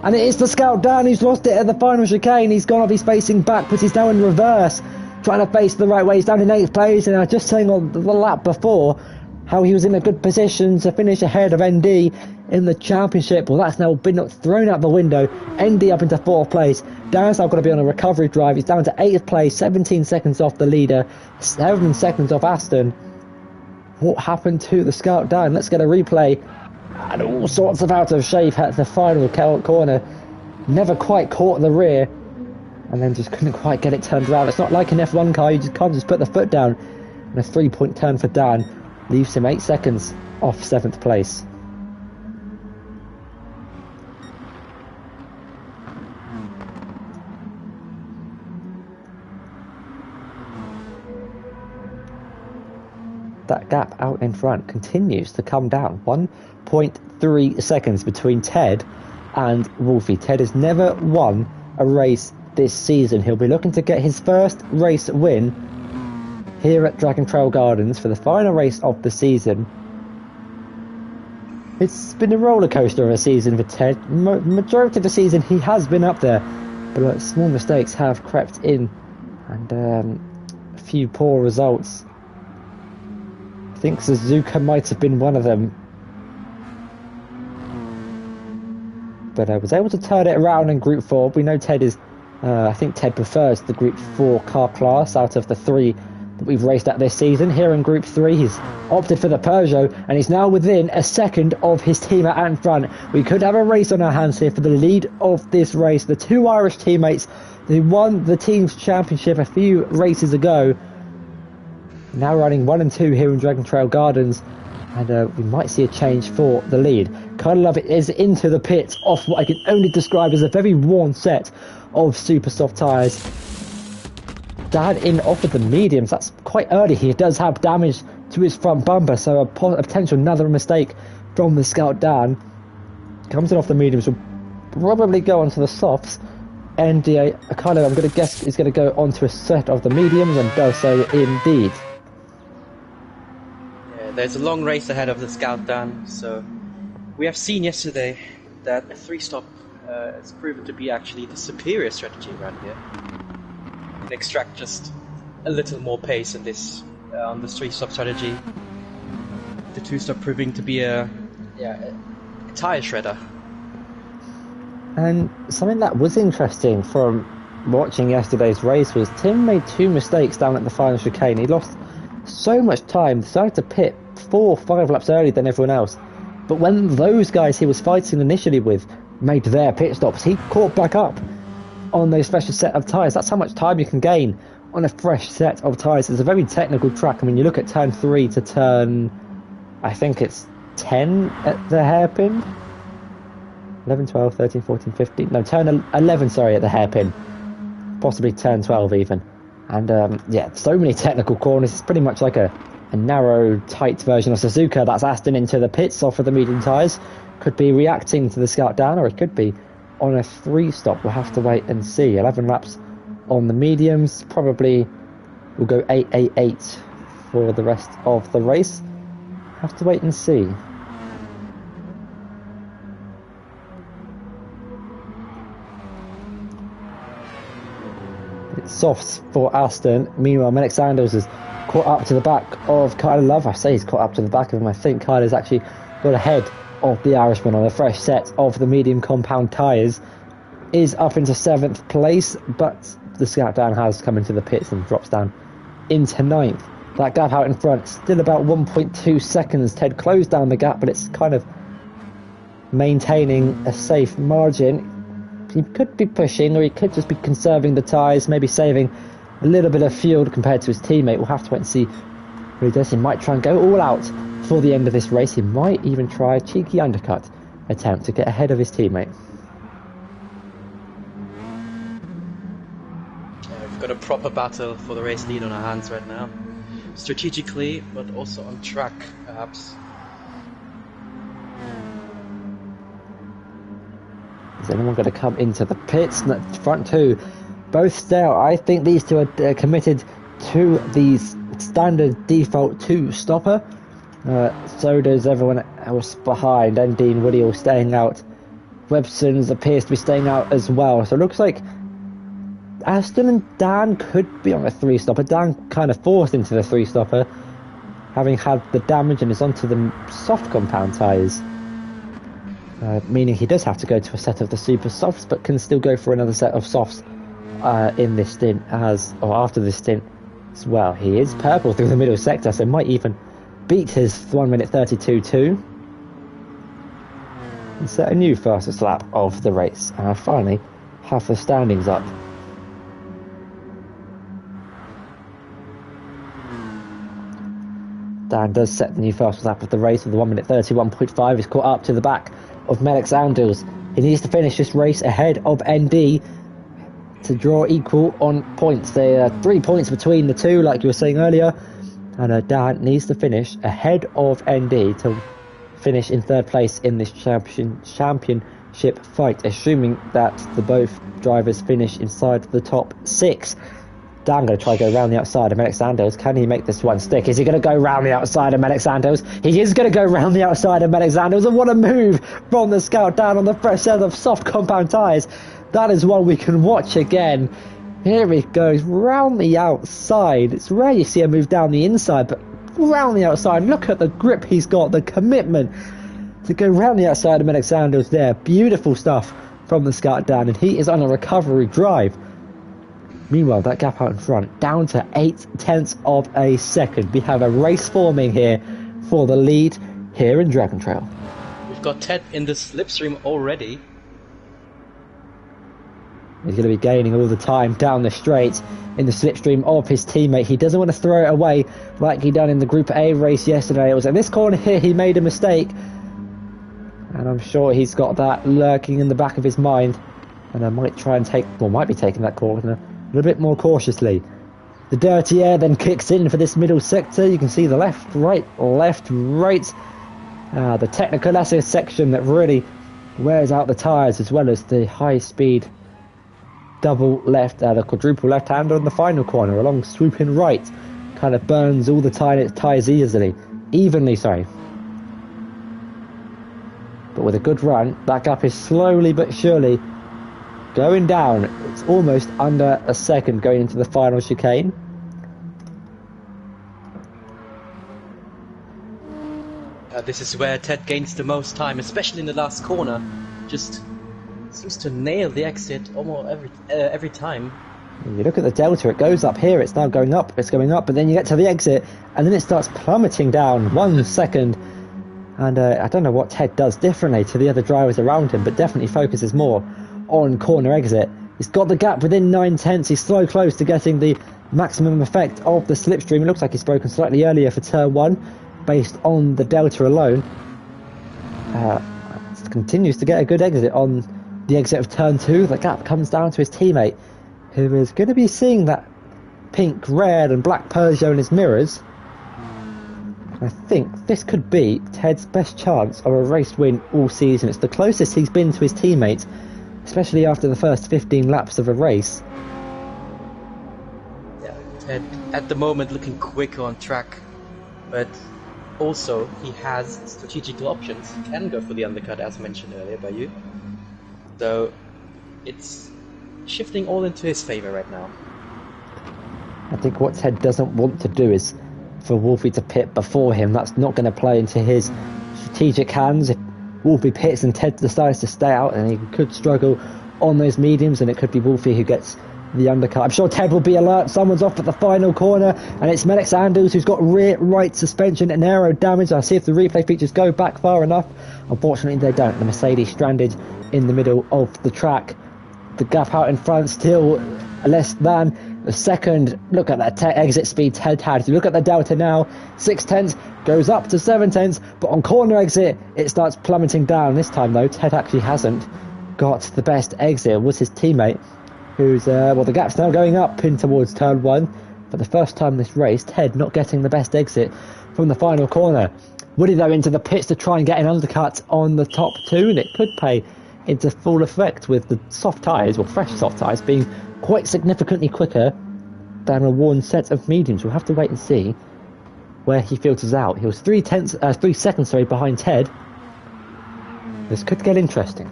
and it is the Scout Dan who's lost it at the final chicane. He's gone off, he's facing back, but he's now in reverse, trying to face the right way. He's down in 8th place, and I was just saying on the lap before how he was in a good position to finish ahead of ND in the championship. Well, that's now been thrown out the window. ND up into 4th place. Dan's now got to be on a recovery drive. He's down to 8th place, 17 seconds off the leader, 7 seconds off Aston. What happened to the Scout Dan? Let's get a replay. And all sorts of out of shape at the final corner. Never quite caught the rear, and then just couldn't quite get it turned around. It's not like an F1 car, you just can't just put the foot down. And a 3-point turn for Dan leaves him 8 seconds off 7th place. That gap out in front continues to come down. 1.3 seconds between Ted and Wolfie. Ted has never won a race this season. He'll be looking to get his first race win here at Dragon Trail Gardens for the final race of the season. It's been a roller coaster of a season for Ted. Majority of the season he has been up there, but small mistakes have crept in, and a few poor results. I think Suzuka might have been one of them, but I was able to turn it around in Group 4. We know Ted is, I think Ted prefers the Group 4 car class out of the 3 that we've raced at this season. Here in Group 3, he's opted for the Peugeot, and he's now within a second of his team out in front. We could have a race on our hands here for the lead of this race. The two Irish teammates who won the team's championship a few races ago, now running 1 and 2 here in Dragon Trail Gardens, and we might see a change for the lead. Kind of Love It is into the pits off what I can only describe as a very worn set of super soft tyres. Dan in off of the mediums. That's quite early. He does have damage to his front bumper, so a potential another mistake from the Scout Dan. Comes in off the mediums, will probably go onto the softs. NDA, kind of, I'm going to guess, is going to go onto a set of the mediums, and does so indeed. There's a long race ahead of the Scout Dan, so we have seen yesterday that a 3-stop has proven to be actually the superior strategy around here. You can extract just a little more pace in this on this 3-stop strategy. The 2-stop proving to be a tire shredder. And something that was interesting from watching yesterday's race was Tim made 2 mistakes down at the final chicane. He lost so much time, decided to pit 4 or 5 laps earlier than everyone else. But when those guys he was fighting initially with made their pit stops, he caught back up on those special set of tyres. That's how much time you can gain on a fresh set of tyres. It's a very technical track. I mean, you look at turn 3 to turn, I think it's 10 at the hairpin. 11, 12, 13, 14, 15. No, turn 11, sorry, at the hairpin. Possibly turn 12 even. And so many technical corners. It's pretty much like a narrow, tight version of Suzuka. That's Aston into the pits off of the medium tyres. Could be reacting to the Scout down, or it could be on a 3-stop. We'll have to wait and see. 11 laps on the mediums. Probably will go 888 for the rest of the race. Have to wait and see. Softs for Aston. Meanwhile, Melix Sandals has caught up to the back of Kyler Love. I say he's caught up to the back of him. I think Kyler's actually got ahead of the Irishman on a fresh set of the medium compound tyres. Is up into 7th place, but the Scout down has come into the pits and drops down into 9th. That gap out in front, still about 1.2 seconds. Ted closed down the gap, but it's kind of maintaining a safe margin. He could be pushing, or he could just be conserving the tyres, maybe saving a little bit of fuel compared to his teammate. We'll have to wait and see what he does. He might try and go all out for the end of this race. He might even try a cheeky undercut attempt to get ahead of his teammate. We've got a proper battle for the race lead on our hands right now. Strategically, but also on track, perhaps. Is anyone going to come into the pits? The front two, both still. I think these two are committed to the standard default 2-stopper. So does everyone else behind. And Dean Woody all staying out. Websons appears to be staying out as well. So it looks like Aston and Dan could be on a 3-stopper. Dan kind of forced into the 3-stopper, having had the damage, and is onto the soft compound tyres. Meaning he does have to go to a set of the super softs, but can still go for another set of softs in this stint after this stint as well. He is purple through the middle sector, so might even beat his 1 minute 32.2 and set a new fastest lap of the race. And I finally have the standings up. Dan does set the new fastest lap of the race with the 1 minute 31.5. He's caught up to the back of Melix Andels. He needs to finish this race ahead of ND to draw equal on points. There are 3 points between the two, like you were saying earlier, and Dan needs to finish ahead of ND to finish in 3rd place in this championship fight, assuming that the both drivers finish inside the top 6. Dan going to try to go round the outside of Melix Andels. Can he make this one stick? Is he going to go round the outside of Melix Andels? He is going to go round the outside of Melix Andels. And what a move from the Scout down on the fresh set of soft compound tyres. That is one we can watch again. Here he goes round the outside. It's rare you see him move down the inside, but round the outside. Look at the grip he's got, the commitment to go round the outside of Melix Andels there. Beautiful stuff from the Scout down, and he is on a recovery drive. Meanwhile, that gap out in front, down to 0.8 of a second. We have a race forming here for the lead here in Dragon Trail. We've got Ted in the slipstream already. He's going to be gaining all the time down the straight in the slipstream of his teammate. He doesn't want to throw it away like he done in the Group A race yesterday. It was in this corner here he made a mistake. And I'm sure he's got that lurking in the back of his mind. And I might try and might be taking that corner a little bit more cautiously. The dirty air then kicks in for this middle sector. You can see the left, right. The technical assist section that really wears out the tyres, as well as the high speed the quadruple left hander on the final corner along swooping right. Kind of burns all the tyres evenly. But with a good run, that gap is slowly but surely going down. It's almost under a second going into the final chicane. This is where Ted gains the most time, especially in the last corner. Just seems to nail the exit almost every time. You look at the delta, it goes up here, it's now going up, but then you get to the exit, and then it starts plummeting down 1 second. And I don't know what Ted does differently to the other drivers around him, but definitely focuses more on corner exit. He's got the gap within 0.9. He's so close to getting the maximum effect of the slipstream. It looks like he's broken slightly earlier for turn 1, based on the delta alone. Continues to get a good exit on the exit of turn 2. The gap comes down to his teammate, who is going to be seeing that pink, red and black Peugeot in his mirrors. I think this could be Ted's best chance of a race win all season. It's the closest he's been to his teammate, especially after the first 15 laps of a race. Yeah, Ted at the moment looking quick on track, but also he has strategical options. He can go for the undercut, as mentioned earlier by you. So it's shifting all into his favour right now. I think what Ted doesn't want to do is for Wolfie to pit before him. That's not going to play into his strategic hands. If Wolfie pits and Ted decides to stay out, and he could struggle on those mediums, and it could be Wolfie who gets the undercut. I'm sure Ted will be alert. Someone's off at the final corner, and it's Melix Andrews who's got rear right suspension and aero damage. I'll see if the replay features go back far enough. Unfortunately they don't. The Mercedes stranded in the middle of the track. The gap out in front still less than a second. Look at that exit speed Ted had. If you look at the delta now, 0.6 goes up to 0.7, but on corner exit it starts plummeting down. This time though, Ted actually hasn't got the best exit. It was his teammate who's the gap's now going up in towards turn 1 for the first time this race. Ted not getting the best exit from the final corner. Woody though into the pits to try and get an undercut on the top 2, and it could pay into full effect with the soft tyres, or fresh soft tyres, being quite significantly quicker than a worn set of mediums. We'll have to wait and see where he filters out. He was 3 seconds behind Ted. This could get interesting.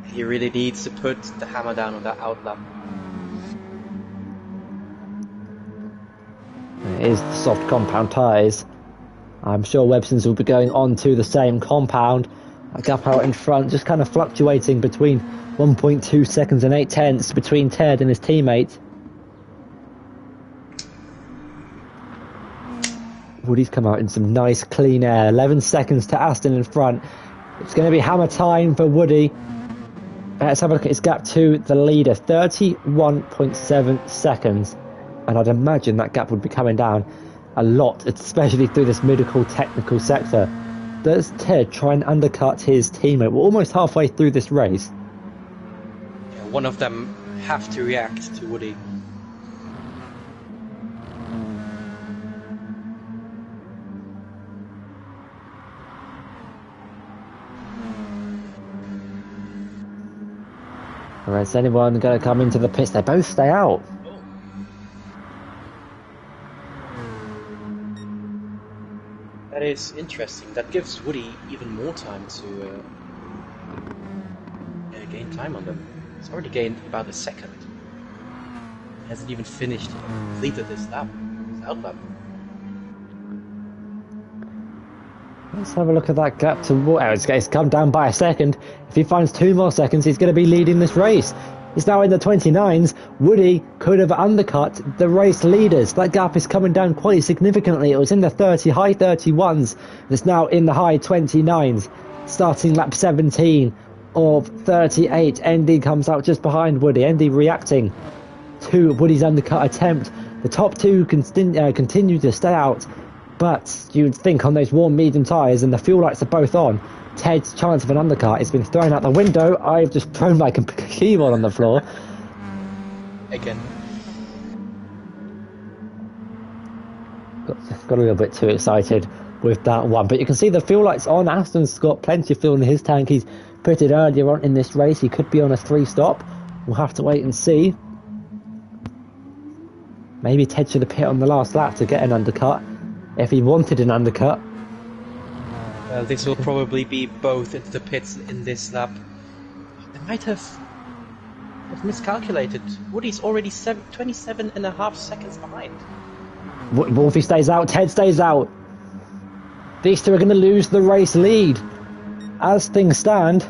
He really needs to put the hammer down on that outlap. It is the soft compound tyres. I'm sure Webson's will be going on to the same compound. A gap out in front, just kind of fluctuating between 1.2 seconds and 0.8 between Ted and his teammate. Woody's come out in some nice clean air. 11 seconds to Aston in front. It's going to be hammer time for Woody. Let's have a look at his gap to the leader. 31.7 seconds. And I'd imagine that gap would be coming down a lot, especially through this medical technical sector. Does Ted try and undercut his teammate? We're almost halfway through this race. Yeah, one of them have to react to Woody. Or is anyone going to come into the pits? They both stay out. That is interesting. That gives Woody even more time to gain time on them. He's already gained about a second. He hasn't even finished or completed this lap, his outlap. Let's have a look at that gap to Woody. It's come down by a second. If he finds 2 more seconds, he's going to be leading this race. It's now in the 29s. Woody could have undercut the race leaders. That gap is coming down quite significantly. It was in the high 31s. It's now in the high 29s. Starting lap 17 of 38. ND comes out just behind Woody. ND reacting to Woody's undercut attempt. The top two continue to stay out, but you'd think on those warm medium tyres and the fuel lights are both on, Ted's chance of an undercut has been thrown out the window. I've just thrown my keyboard on the floor. Again. Got a little bit too excited with that one, but you can see the fuel lights on. Aston's got plenty of fuel in his tank. He's pitted earlier on in this race. He could be on a 3-stop. We'll have to wait and see. Maybe Ted should have pit on the last lap to get an undercut, if he wanted an undercut. This will probably be both into the pits in this lap. They might have miscalculated. Woody's already 27.5 seconds behind. Wolfie stays out, Ted stays out. These two are going to lose the race lead. As things stand,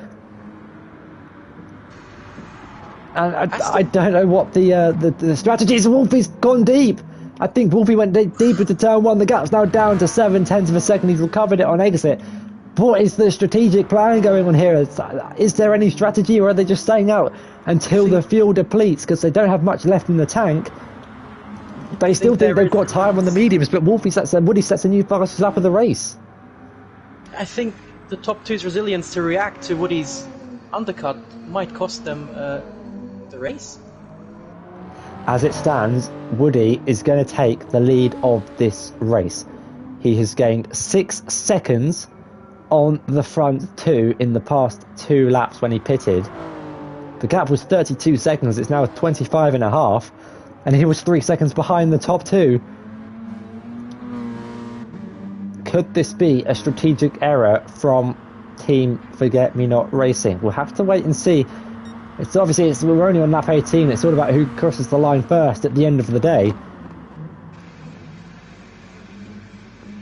and I don't know what the strategy is. Wolfie's gone deep. I think Wolfie went deep into turn one. The gap's now down to 0.7 of a second. He's recovered it on exit. What is the strategic plan going on here? Is there any strategy, or are they just staying out until the fuel depletes because they don't have much left in the tank? They still think they've got time on the mediums, but Woody sets a new fastest lap of the race. I think the top two's resilience to react to Woody's undercut might cost them the race. As it stands, Woody is going to take the lead of this race. He has gained 6 seconds on the front two in the past 2 laps when he pitted. The gap was 32 seconds, it's now 25.5, and he was 3 seconds behind the top two. Could this be a strategic error from Team Forget Me Not Racing? We'll have to wait and see. We're only on lap 18. It's all about who crosses the line first at the end of the day.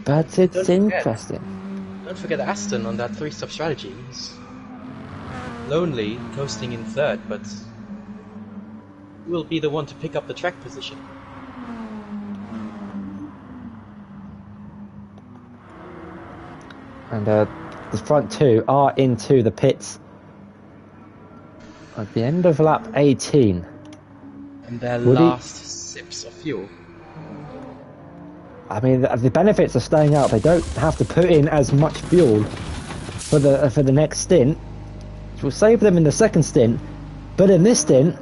But it's interesting. Don't forget Aston on that 3-stop strategy. He's lonely, coasting in third, but will be the one to pick up the track position. And the front two are into the pits at the end of lap 18. And their last sips of fuel. I mean, the benefits of staying out, they don't have to put in as much fuel for the next stint, which will save them in the second stint. But in this stint,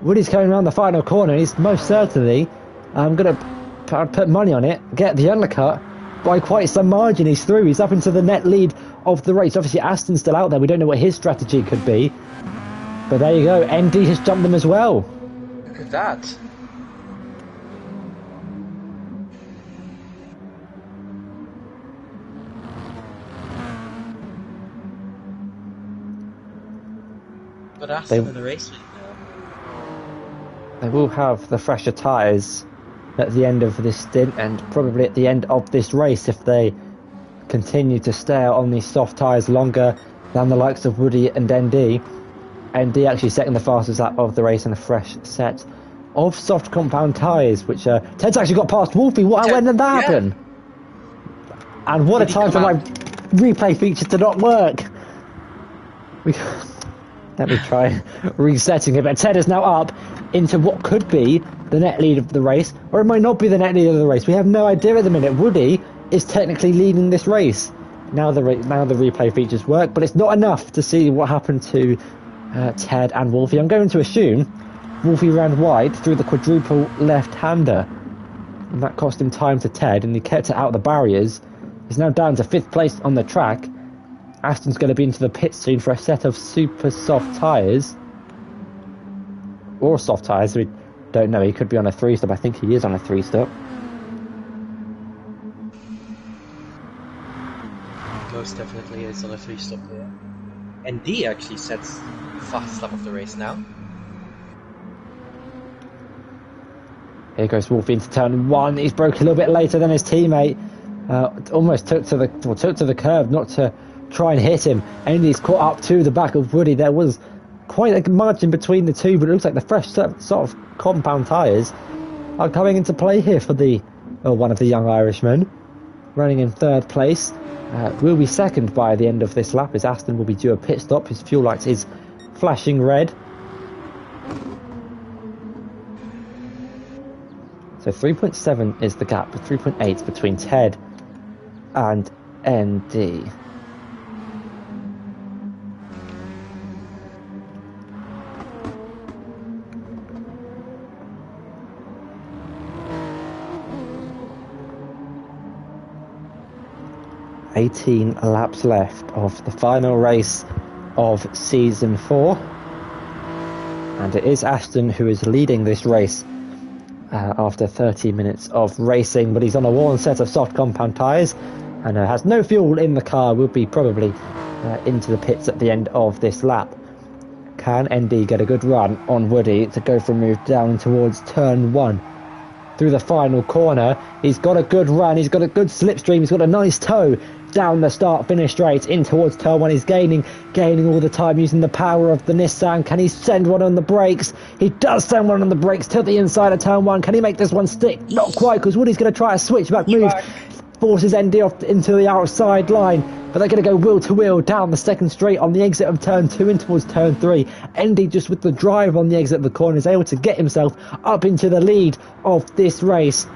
Woody's coming around the final corner. He's most certainly, I'm going to put money on it, get the undercut by quite some margin. He's through. He's up into the net lead of the race. Obviously, Aston's still out there. We don't know what his strategy could be. But there you go. ND has jumped them as well. Look at that. But Aston in the race lead now. They will have the fresher tyres at the end of this stint and probably at the end of this race if they continue to stay out on these soft tyres longer than the likes of Woody and ND. ND actually setting the fastest lap of the race in a fresh set of soft compound tyres, which Ted's actually got past Wolfie. When did that happen? And what a time for my replay feature to not work. Let me try resetting it. But Ted is now up into what could be the net lead of the race, or it might not be the net lead of the race. We have no idea at the minute. Woody is technically leading this race. Now the replay features work, but it's not enough to see what happened to Ted and Wolfie. I'm going to assume Wolfie ran wide through the quadruple left-hander, and that cost him time to Ted, and he kept it out of the barriers. He's now down to 5th place on the track. Aston's going to be into the pit soon for a set of super soft tyres. Or soft tyres, we don't know. He could be on a 3-stop. I think he is on a 3-stop. Most definitely is on a 3-stop here. ND actually sets the fastest lap of the race now. Here goes Wolfie into turn 1. He's broke a little bit later than his teammate. Almost took to the curb, not to try and hit him. And he's caught up to the back of Woody. There was quite a margin between the two, but it looks like the fresh sort of compound tyres are coming into play here for one of the young Irishmen. Running in third place, will be second by the end of this lap as Aston will be due a pit stop. His fuel light is flashing red. So 3.7 is the gap, 3.8 between Ted and ND. "18 laps left of the final race of season 4, and it is Aston who is leading this race after 30 minutes of racing, but he's on a worn set of soft compound tyres and has no fuel in the car. Will be probably into the pits at the end of this lap. Can ND get a good run on Woody to go from move down towards turn 1? Through the final corner, he's got a good run, he's got a good slipstream, he's got a nice toe down the start finish straight in towards turn 1. He's gaining all the time using the power of the Nissan. Can he send one on the brakes? He does send one on the brakes to the inside of turn 1. Can he make this one stick? Not quite, because Woody's going to try a switchback move. Forces ND off into the outside line, but they're going to go wheel to wheel down the second straight on the exit of turn 2 in towards turn 3. ND, just with the drive on the exit of the corner, is able to get himself up into the lead of this race.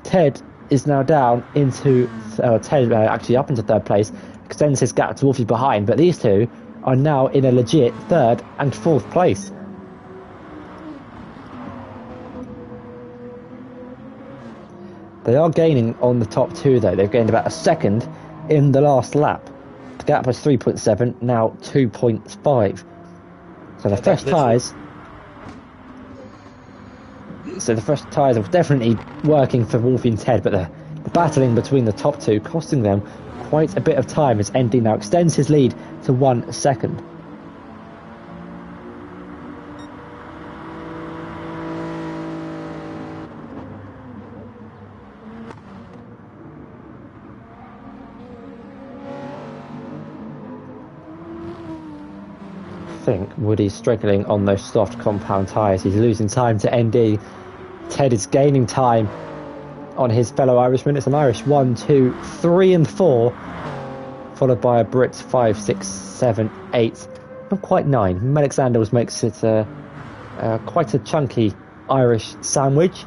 Ted is now down into Ted actually up into third place, extends his gap to Wolfie behind, but these two are now in a legit third and fourth place. They are gaining on the top two though. They've gained about a second in the last lap. The gap was 3.7, now 2.5. So the fresh tyres. So the fresh tyres are definitely working for Wolfie and Ted, but the battling between the top two costing them quite a bit of time as ND now extends his lead to 1 second. I think Woody's struggling on those soft compound tyres. He's losing time to ND. Ted is gaining time on his fellow Irishman. It's an Irish 1, 2, 3 and 4, followed by a Brit 5, 6, 7, 8, not quite 9. Alexander makes it quite a chunky Irish sandwich.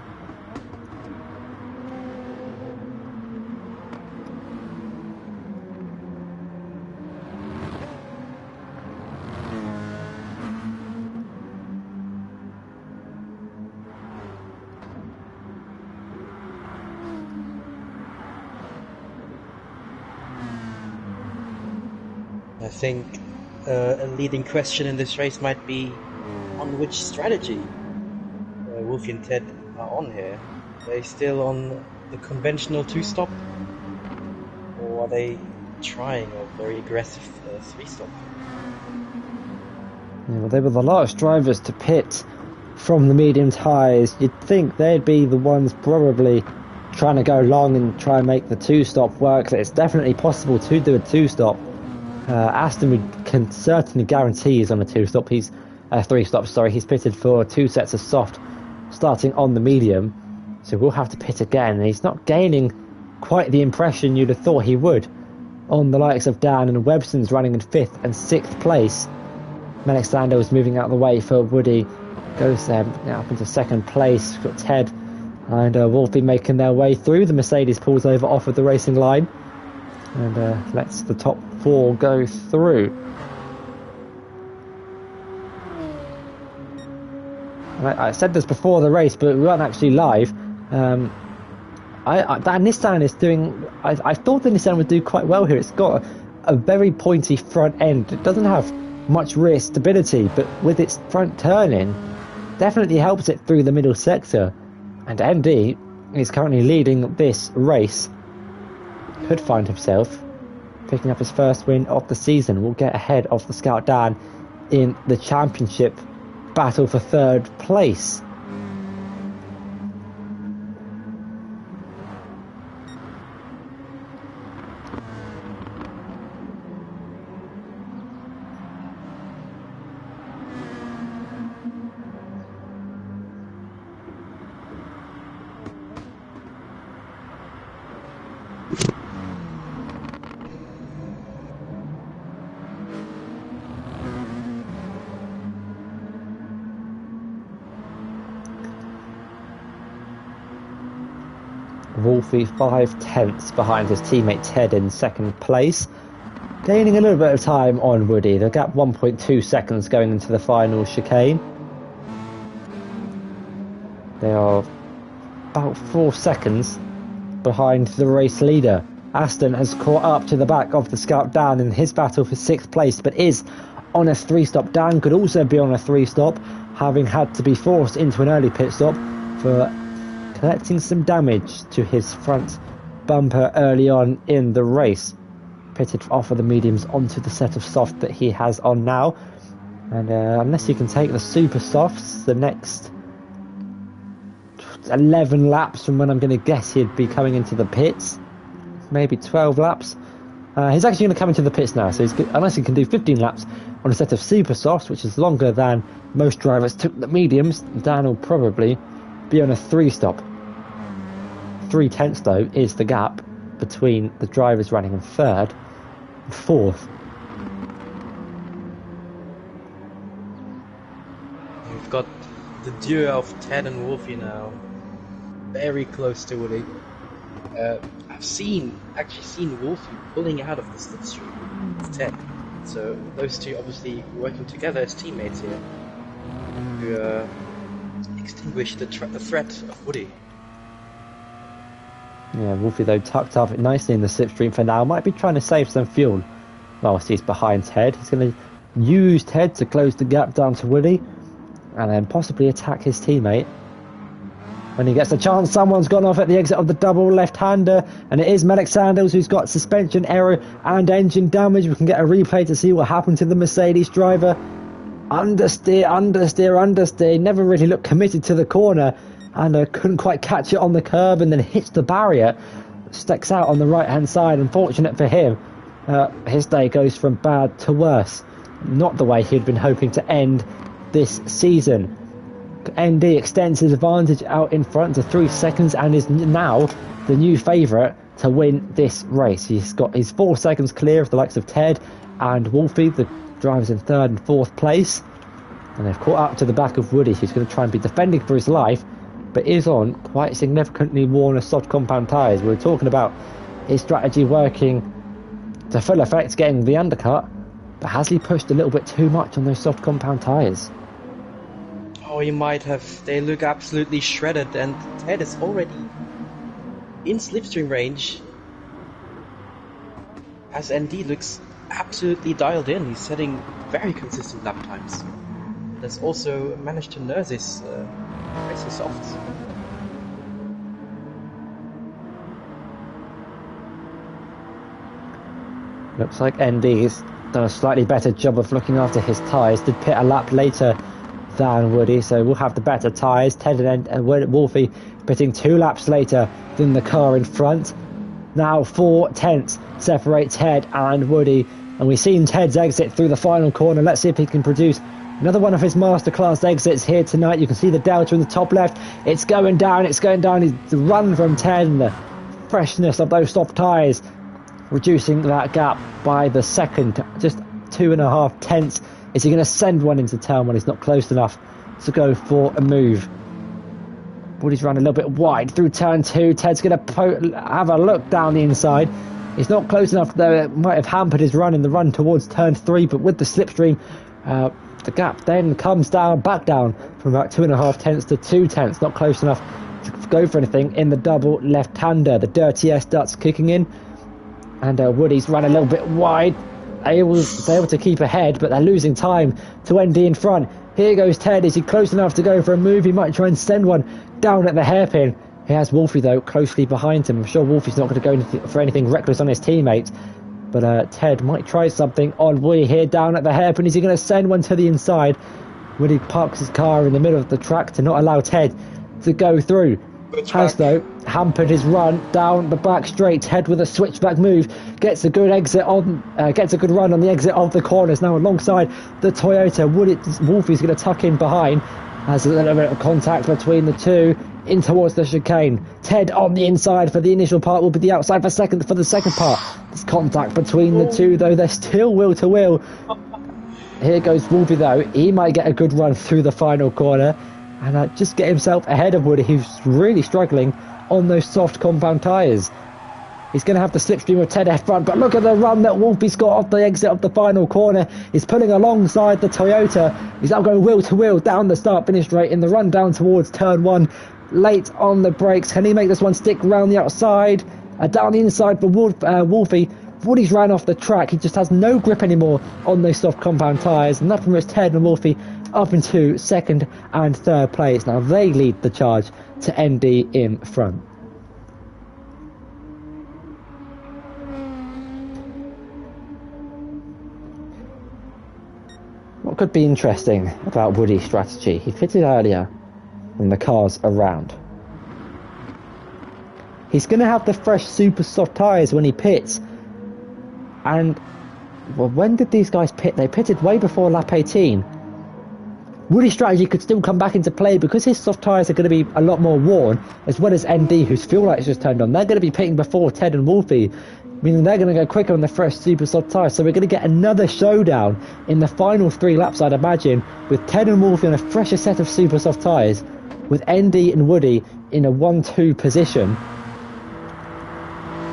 I think a leading question in this race might be on which strategy Wolfie and Ted are on here. Are they still on the conventional two-stop? Or are they trying a very aggressive three-stop? Yeah, well, they were the last drivers to pit from the medium tyres. You'd think they'd be the ones probably trying to go long and try and make the two-stop work. It's definitely possible to do a two-stop. Aston can certainly guarantee he's on a two-stop. He's three-stop. Sorry, he's pitted for 2 sets of soft, starting on the medium. So we'll have to pit again. And he's not gaining quite the impression you'd have thought he would on the likes of Dan, and Webson's running in 5th and 6th place. Alexander was moving out of the way for Woody. Goes up into 2nd place. We've got Ted and Wolfie making their way through. The Mercedes pulls over off of the racing line and lets the top 4 go through. And I said this before the race, but we weren't actually live. That Nissan is doing... I thought the Nissan would do quite well here. It's got a very pointy front end. It doesn't have much rear stability, but with its front turning, definitely helps it through the middle sector. And MD is currently leading this race. Could find himself picking up his first win of the season. Will get ahead of the Scout Dan in the championship battle for 3rd place. Wolfie 5/10 behind his teammate Ted in second place. Gaining a little bit of time on Woody. The gap 1.2 seconds going into the final chicane. They are about 4 seconds behind the race leader. Aston has caught up to the back of the Scout Dan in his battle for 6th place, but is on a 3-stop. Dan could also be on a 3-stop, having had to be forced into an early pit stop for collecting some damage to his front bumper early on in the race. Pitted off of the mediums onto the set of soft that he has on now, and unless he can take the super softs, the next 11 laps from when I'm going to guess he'd be coming into the pits, maybe 12 laps. He's actually going to come into the pits now, so unless he can do 15 laps on a set of super softs, which is longer than most drivers took the mediums, Dan will probably be on a 3-stop. 3/10 though is the gap between the drivers running in 3rd and 4th. We've got the duo of Ted and Wolfie now, very close to Woody. I've actually seen Wolfie pulling out of the slipstream with Ted, so those two obviously working together as teammates here to extinguish the threat of Woody. Yeah, Wolfie though tucked up nicely in the slipstream for now. Might be trying to save some fuel whilst he's behind Ted. He's going to use Ted to close the gap down to Woody, and then possibly attack his teammate. When he gets a chance, someone's gone off at the exit of the double left-hander, and it is Medic Sandals who's got suspension error and engine damage. We can get a replay to see what happened to the Mercedes driver. Understeer. Never really looked committed to the corner, and couldn't quite catch it on the curb, and then hits the barrier. Sticks out on the right-hand side. Unfortunate for him. His day goes from bad to worse. Not the way he'd been hoping to end this season. ND extends his advantage out in front to 3 seconds and is now the new favourite to win this race. He's 4 seconds clear of the likes of Ted and Wolfie, the drivers in 3rd and 4th place. And they've caught up to the back of Woody, who's going to try and be defending for his life, but is on quite significantly worn soft compound tyres. We were talking about his strategy working to full effect, getting the undercut, but has he pushed a little bit too much on those soft compound tyres? Oh, he might have. They look absolutely shredded, and Ted is already in slipstream range, as ND looks absolutely dialed in. He's setting very consistent lap times. Has also managed to nurse his racing softs. Looks like ND's done a slightly better job of looking after his tyres. Did pit a lap later than Woody, so we'll have the better tyres. Ted and Wolfie pitting 2 laps later than the car in front. Now 4/10 separate Ted and Woody, and we've seen Ted's exit through the final corner. Let's see if he can produce another one of his masterclass exits here tonight. You can see the delta in the top left. It's going down. It's the run from Ted and the freshness of those soft tyres, reducing that gap by the second, just 2.5 tenths. Is he going to send one into turn when he's not close enough to go for a move? Woody's run a little bit wide through turn 2. Ted's going to have a look down the inside. He's not close enough, though. It might have hampered his run in the run towards turn 3, but with the slipstream, the gap then comes back down from about 2.5 tenths to 2 tenths. Not close enough to go for anything in the double left-hander. The dirty S starts kicking in, and Woody's run a little bit wide. Able to keep ahead, but they're losing time to ND in front. Here goes Ted. Is he close enough to go for a move? He might try and send one down at the hairpin. He has Wolfie, though, closely behind him. I'm sure Wolfie's not going to go for anything reckless on his teammates, but Ted might try something on Woody here down at the hairpin. Is he going to send one to the inside? Woody parks his car in the middle of the track to not allow Ted to go through. Has, though, hampered his run down the back straight. Ted with a switchback move gets a good run on the exit of the corners. Now alongside the Toyota, Wolfie's going to tuck in behind. Has a little bit of contact between the two in towards the chicane. Ted on the inside for the initial part, will be the outside for the second part. There's contact between the two, though they're still wheel to wheel. Here goes Wolfie, though. He might get a good run through the final corner and just get himself ahead of Woody, who's really struggling on those soft compound tyres. He's going to have the slipstream of Ted F front, but look at the run that Wolfie's got off the exit of the final corner. He's pulling alongside the Toyota. He's now going wheel to wheel down the start-finish straight in the run down towards turn 1. Late on the brakes. Can he make this one stick round the outside? Down the inside for Wolfie. Woody's ran off the track. He just has no grip anymore on those soft compound tyres. And that from Ted and Wolfie up into second and third place. Now they lead the charge to ND in front. What could be interesting about Woody's strategy? He pitted earlier when the car's around. He's going to have the fresh super soft tyres when he pits. And, well, when did these guys pit? They pitted way before lap 18. Woody's strategy could still come back into play because his soft tyres are going to be a lot more worn, as well as ND, whose fuel lights just turned on. They're going to be pitting before Ted and Wolfie, meaning they're going to go quicker on the fresh super soft tyres. So we're going to get another showdown in the final 3 laps, I'd imagine, with Ted and Wolfie on a fresher set of super soft tyres, with ND and Woody in a 1-2 position.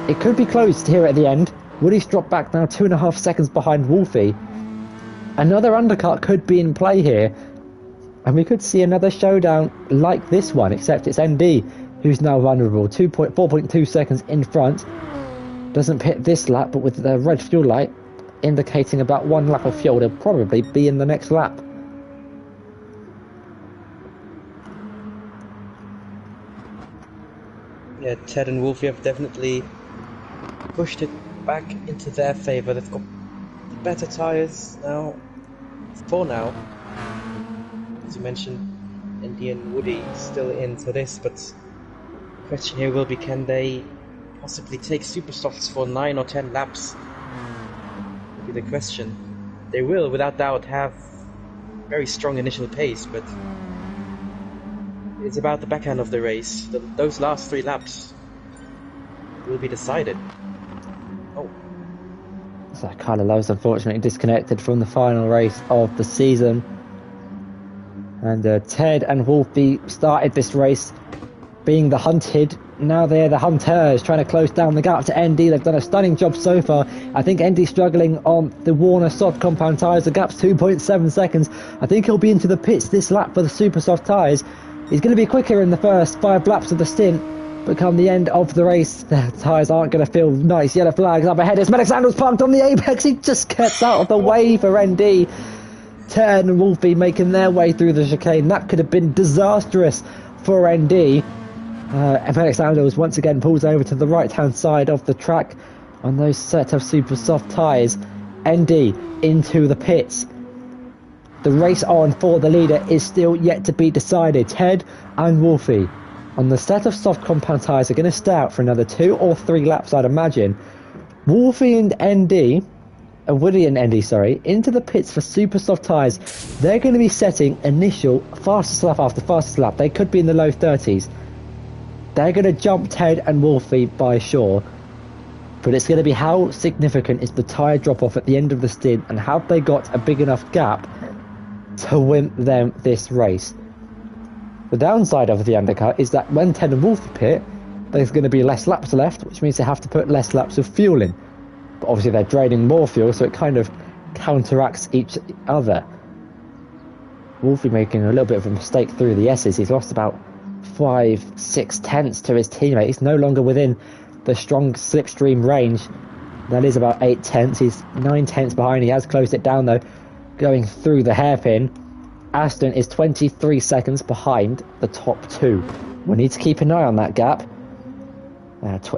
It could be closed here at the end. Woody's dropped back now 2.5 seconds behind Wolfie. Another undercut could be in play here, and we could see another showdown like this one, except it's ND who's now vulnerable. 4.2 seconds in front. Doesn't pit this lap, but with the red fuel light indicating about 1 lap of fuel, they'll probably be in the next lap. Yeah, Ted and Wolfie have definitely pushed it back into their favour. They've got better tyres now. For now. As you mentioned, ND and Woody still into this, but the question here will be, can they possibly take super softs for 9 or 10 laps? Will be the question. They will, without doubt, have very strong initial pace, but it's about the back end of the race. Those last 3 laps will be decided. Oh. So Kyler Lowe's unfortunately disconnected from the final race of the season. And Ted and Wolfie started this race being the hunted. Now they're the hunters, trying to close down the gap to ND. They've done a stunning job so far. I think ND's struggling on the Warner soft compound tyres. The gap's 2.7 seconds. I think he'll be into the pits this lap for the super soft tyres. He's going to be quicker in the first 5 laps of the stint, but come the end of the race, the tyres aren't going to feel nice. Yellow flags up ahead. It's Alexander's parked on the apex. He just gets out of the way for ND. Ted and Wolfie making their way through the chicane. That could have been disastrous for ND. Alexander was once again pulls over to the right hand side of the track on those set of super soft tyres. ND into the pits. The race on for the leader is still yet to be decided. Ted and Wolfie on the set of soft compound tyres are going to stay out for another 2 or 3 laps, I'd imagine. Wolfie and ND, Woody and ND, sorry, into the pits for super soft tyres. They're going to be setting initial fastest lap after fastest lap. They could be in the low 30s. They're going to jump Ted and Wolfie by sure. But it's going to be how significant is the tyre drop-off at the end of the stint, and have they got a big enough gap to win them this race. The downside of the undercut is that when Ted and Wolfie pit, there's going to be less laps left, which means they have to put less laps of fuel in. But obviously they're draining more fuel, so it kind of counteracts each other. Wolfie making a little bit of a mistake through the S's. He's lost about 5-6 tenths to his teammate. He's no longer within the strong slipstream range. That is about 8 tenths. He's 9 tenths behind. He has closed it down though, going through the hairpin. Aston is 23 seconds behind the top 2. We need to keep an eye on that gap.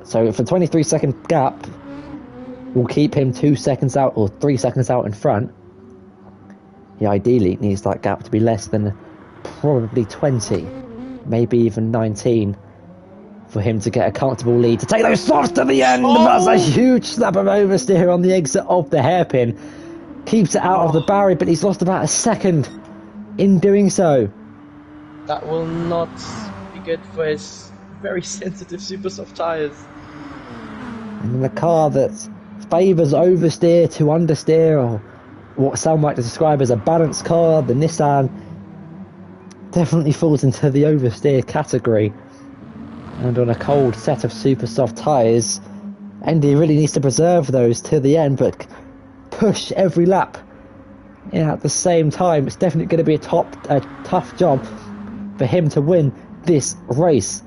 So if a 23 second gap will keep him 2 seconds out or 3 seconds out in front, he ideally needs that gap to be less than probably 20, maybe even 19, for him to get a comfortable lead to take those softs to the end. Oh! That's a huge slap of oversteer on the exit of the hairpin. Keeps it out of the barrier, but he's lost about a second in doing so. That will not be good for his very sensitive super soft tyres. And the car that favours oversteer to understeer, or what some might describe as a balanced car, the Nissan, definitely falls into the oversteer category. And on a cold set of super soft tyres, Andy really needs to preserve those to the end, but push every lap at the same time. It's definitely going to be a tough job for him to win this race.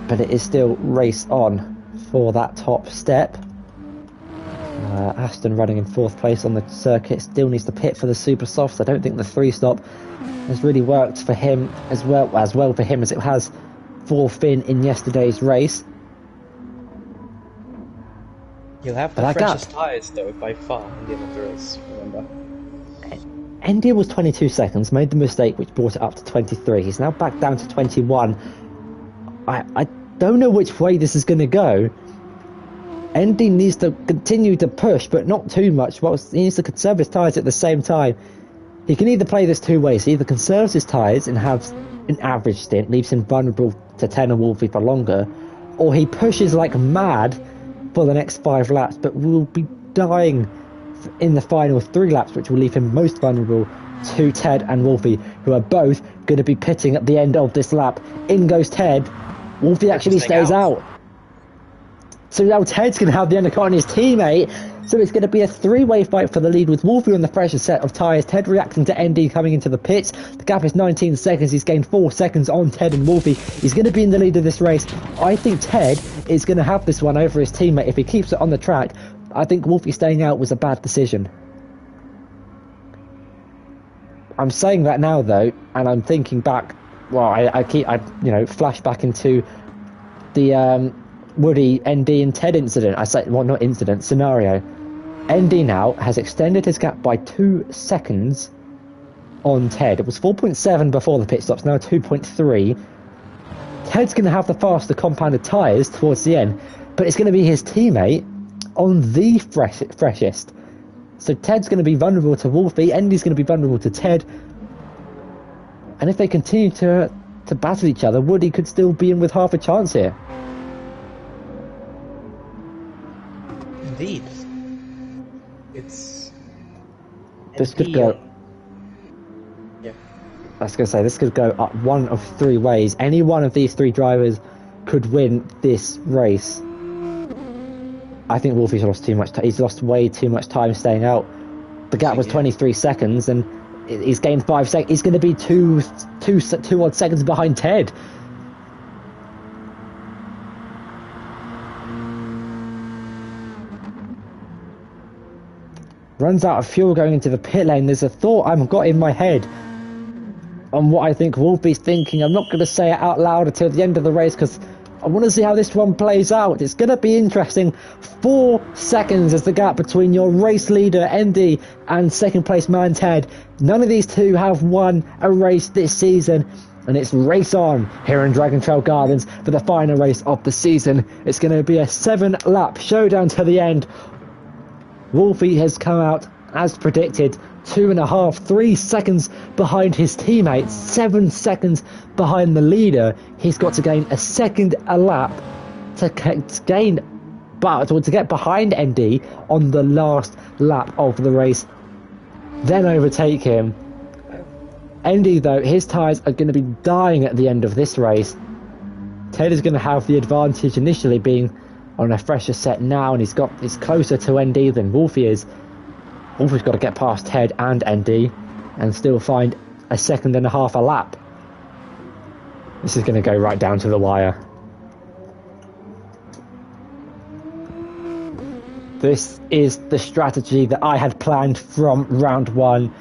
But it is still race on for that top step. Aston running in 4th place on the circuit, still needs to pit for the super softs. I don't think the 3-stop has really worked for him as well for him as it has for Finn in yesterday's race. He'll have the freshest tyres though by far in the end of the race, remember. India was 22 seconds, made the mistake which brought it up to 23. He's now back down to 21. I don't know which way this is going to go. Andy needs to continue to push, but not too much. He needs to conserve his tyres at the same time. He can either play this two ways. He either conserves his tyres and has an average stint, leaves him vulnerable to 10 and Wolfie for longer, or he pushes like mad for the next 5 laps, but will be dying in the final 3 laps, which will leave him most vulnerable to Ted and Wolfie, who are both going to be pitting at the end of this lap. In goes Ted. Wolfie actually stays out. So now Ted's going to have the undercut on his teammate. So it's going to be a 3-way fight for the lead with Wolfie on the freshest set of tyres. Ted reacting to ND coming into the pits. The gap is 19 seconds. He's gained 4 seconds on Ted and Wolfie. He's going to be in the lead of this race. I think Ted is going to have this one over his teammate if he keeps it on the track. I think Wolfie staying out was a bad decision. I'm saying that now though, and I'm thinking back. Well, I flash back into the Woody, ND and Ted incident. I say, well, not incident, scenario. ND now has extended his gap by 2 seconds on Ted. It was 4.7 before the pit stops, now 2.3. Ted's going to have the faster compounded tyres towards the end, but it's going to be his teammate on the freshest. So Ted's going to be vulnerable to Wolfie, ND's going to be vulnerable to Ted. And if they continue to battle each other, Woody could still be in with half a chance here. Indeed. This could go... Yeah. I was going to say, this could go up one of 3 ways. Any one of these 3 drivers could win this race. I think Wolfie's lost too much time. He's lost way too much time staying out. The gap was 23 seconds, and he's gained 5 seconds. He's going to be two odd seconds behind Ted. Runs out of fuel going into the pit lane. There's a thought I've got in my head on what I think Wolfie's thinking. I'm not going to say it out loud until the end of the race because I want to see how this one plays out. It's going to be interesting. 4 seconds is the gap between your race leader, ND, and second place man, Ted. None of these two have won a race this season. And it's race on here in Dragon Trail Gardens for the final race of the season. It's going to be a 7-lap showdown to the end. Wolfie has come out as predicted, 2.5, 3 seconds behind his teammates, 7 seconds behind the leader. He's got to gain a second a lap to get behind ND on the last lap of the race, then overtake him. ND though, his tyres are going to be dying at the end of this race. Ted is going to have the advantage initially, being on a fresher set now, and he's closer to ND than Wolfie is. Wolfie's got to get past Ted and ND and still find a 1.5 seconds a lap. This is going to go right down to the wire. This is the strategy that I had planned from round 1.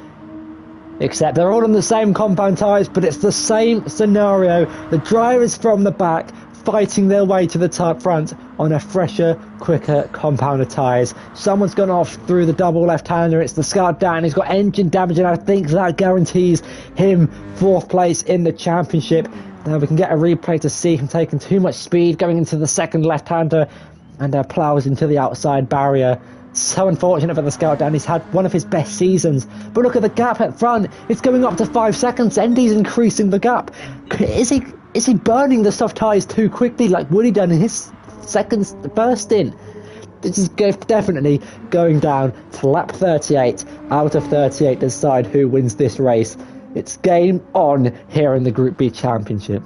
Except they're all on the same compound tyres, but it's the same scenario. The drivers from the back fighting their way to the top front on a fresher, quicker compounded tyres. Someone's gone off through the double left-hander. It's the Scout Dan. He's got engine damage, and I think that guarantees him 4th place in the championship. Now we can get a replay to see him taking too much speed going into the second left-hander, and plows into the outside barrier. So unfortunate for the Scout Dan. He's had one of his best seasons. But look at the gap at front. It's going up to 5 seconds. ND's increasing the gap. Is he burning the soft tyres too quickly like Woody done in his first stint? This is definitely going down to lap 38 out of 38 to decide who wins this race. It's game on here in the Group B Championship.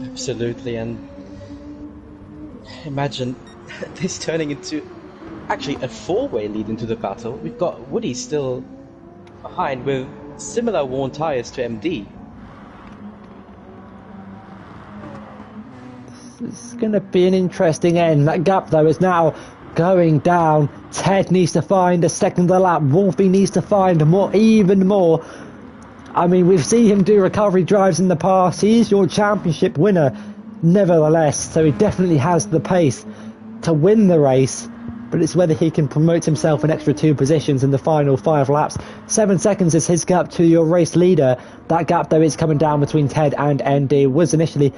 Absolutely, and imagine this turning into actually a four-way lead into the battle. We've got Woody still behind with similar worn tyres to MD. It's going to be an interesting end. That gap, though, is now going down. Ted needs to find a second lap. Wolfie needs to find more, even more. I mean, we've seen him do recovery drives in the past. He is your championship winner, nevertheless. So he definitely has the pace to win the race. But it's whether he can promote himself an extra 2 positions in the final 5 laps. 7 seconds is his gap to your race leader. That gap, though, is coming down between Ted and ND. It was initially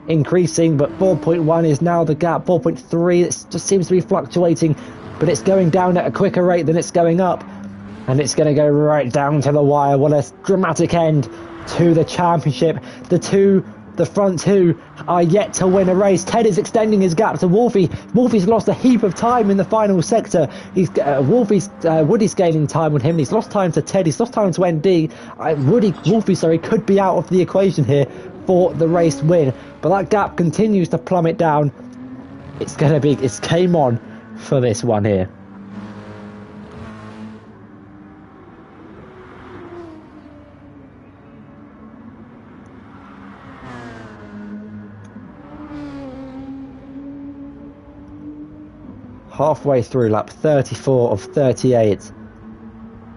increasing, but 4.1 is now the gap. 4.3, it just seems to be fluctuating, but it's going down at a quicker rate than it's going up. And it's going to go right down to the wire. What a dramatic end to the championship. The front two are yet to win a race. Ted is extending his gap to Wolfie. Wolfie's lost a heap of time in the final sector. Woody's gaining time on him. He's lost time to Ted. He's lost time to ND. Wolfie could be out of the equation here for the race win. But that gap continues to plummet down. It's game on for this one here. Halfway through lap 34 of 38.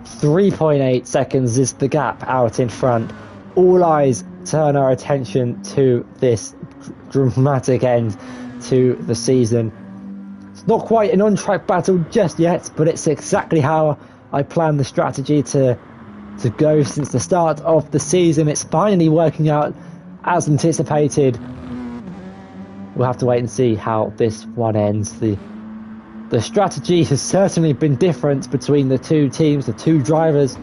3.8 seconds is the gap out in front. All eyes turn our attention to this dramatic end to the season. It's not quite an on-track battle just yet, but it's exactly how I planned the strategy to go since the start of the season. It's finally working out as anticipated. We'll have to wait and see how this one ends. The strategy has certainly been different between the two teams, the two drivers,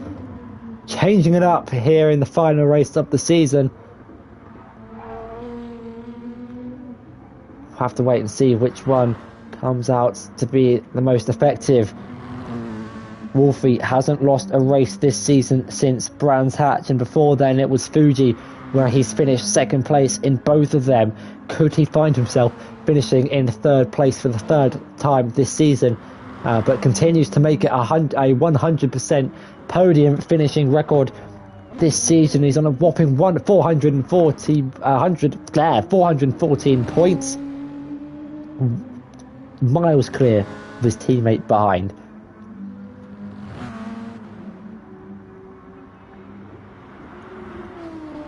changing it up here in the final race of the season. We'll have to wait and see which one comes out to be the most effective. Wolfie hasn't lost a race this season since Brands Hatch, and before then it was Fuji, where he's finished second place in both of them. Could he find himself finishing in third place for the third time this season? But continues to make it a 100% podium finishing record this season. He's on a whopping 414 points, miles clear of his teammate behind.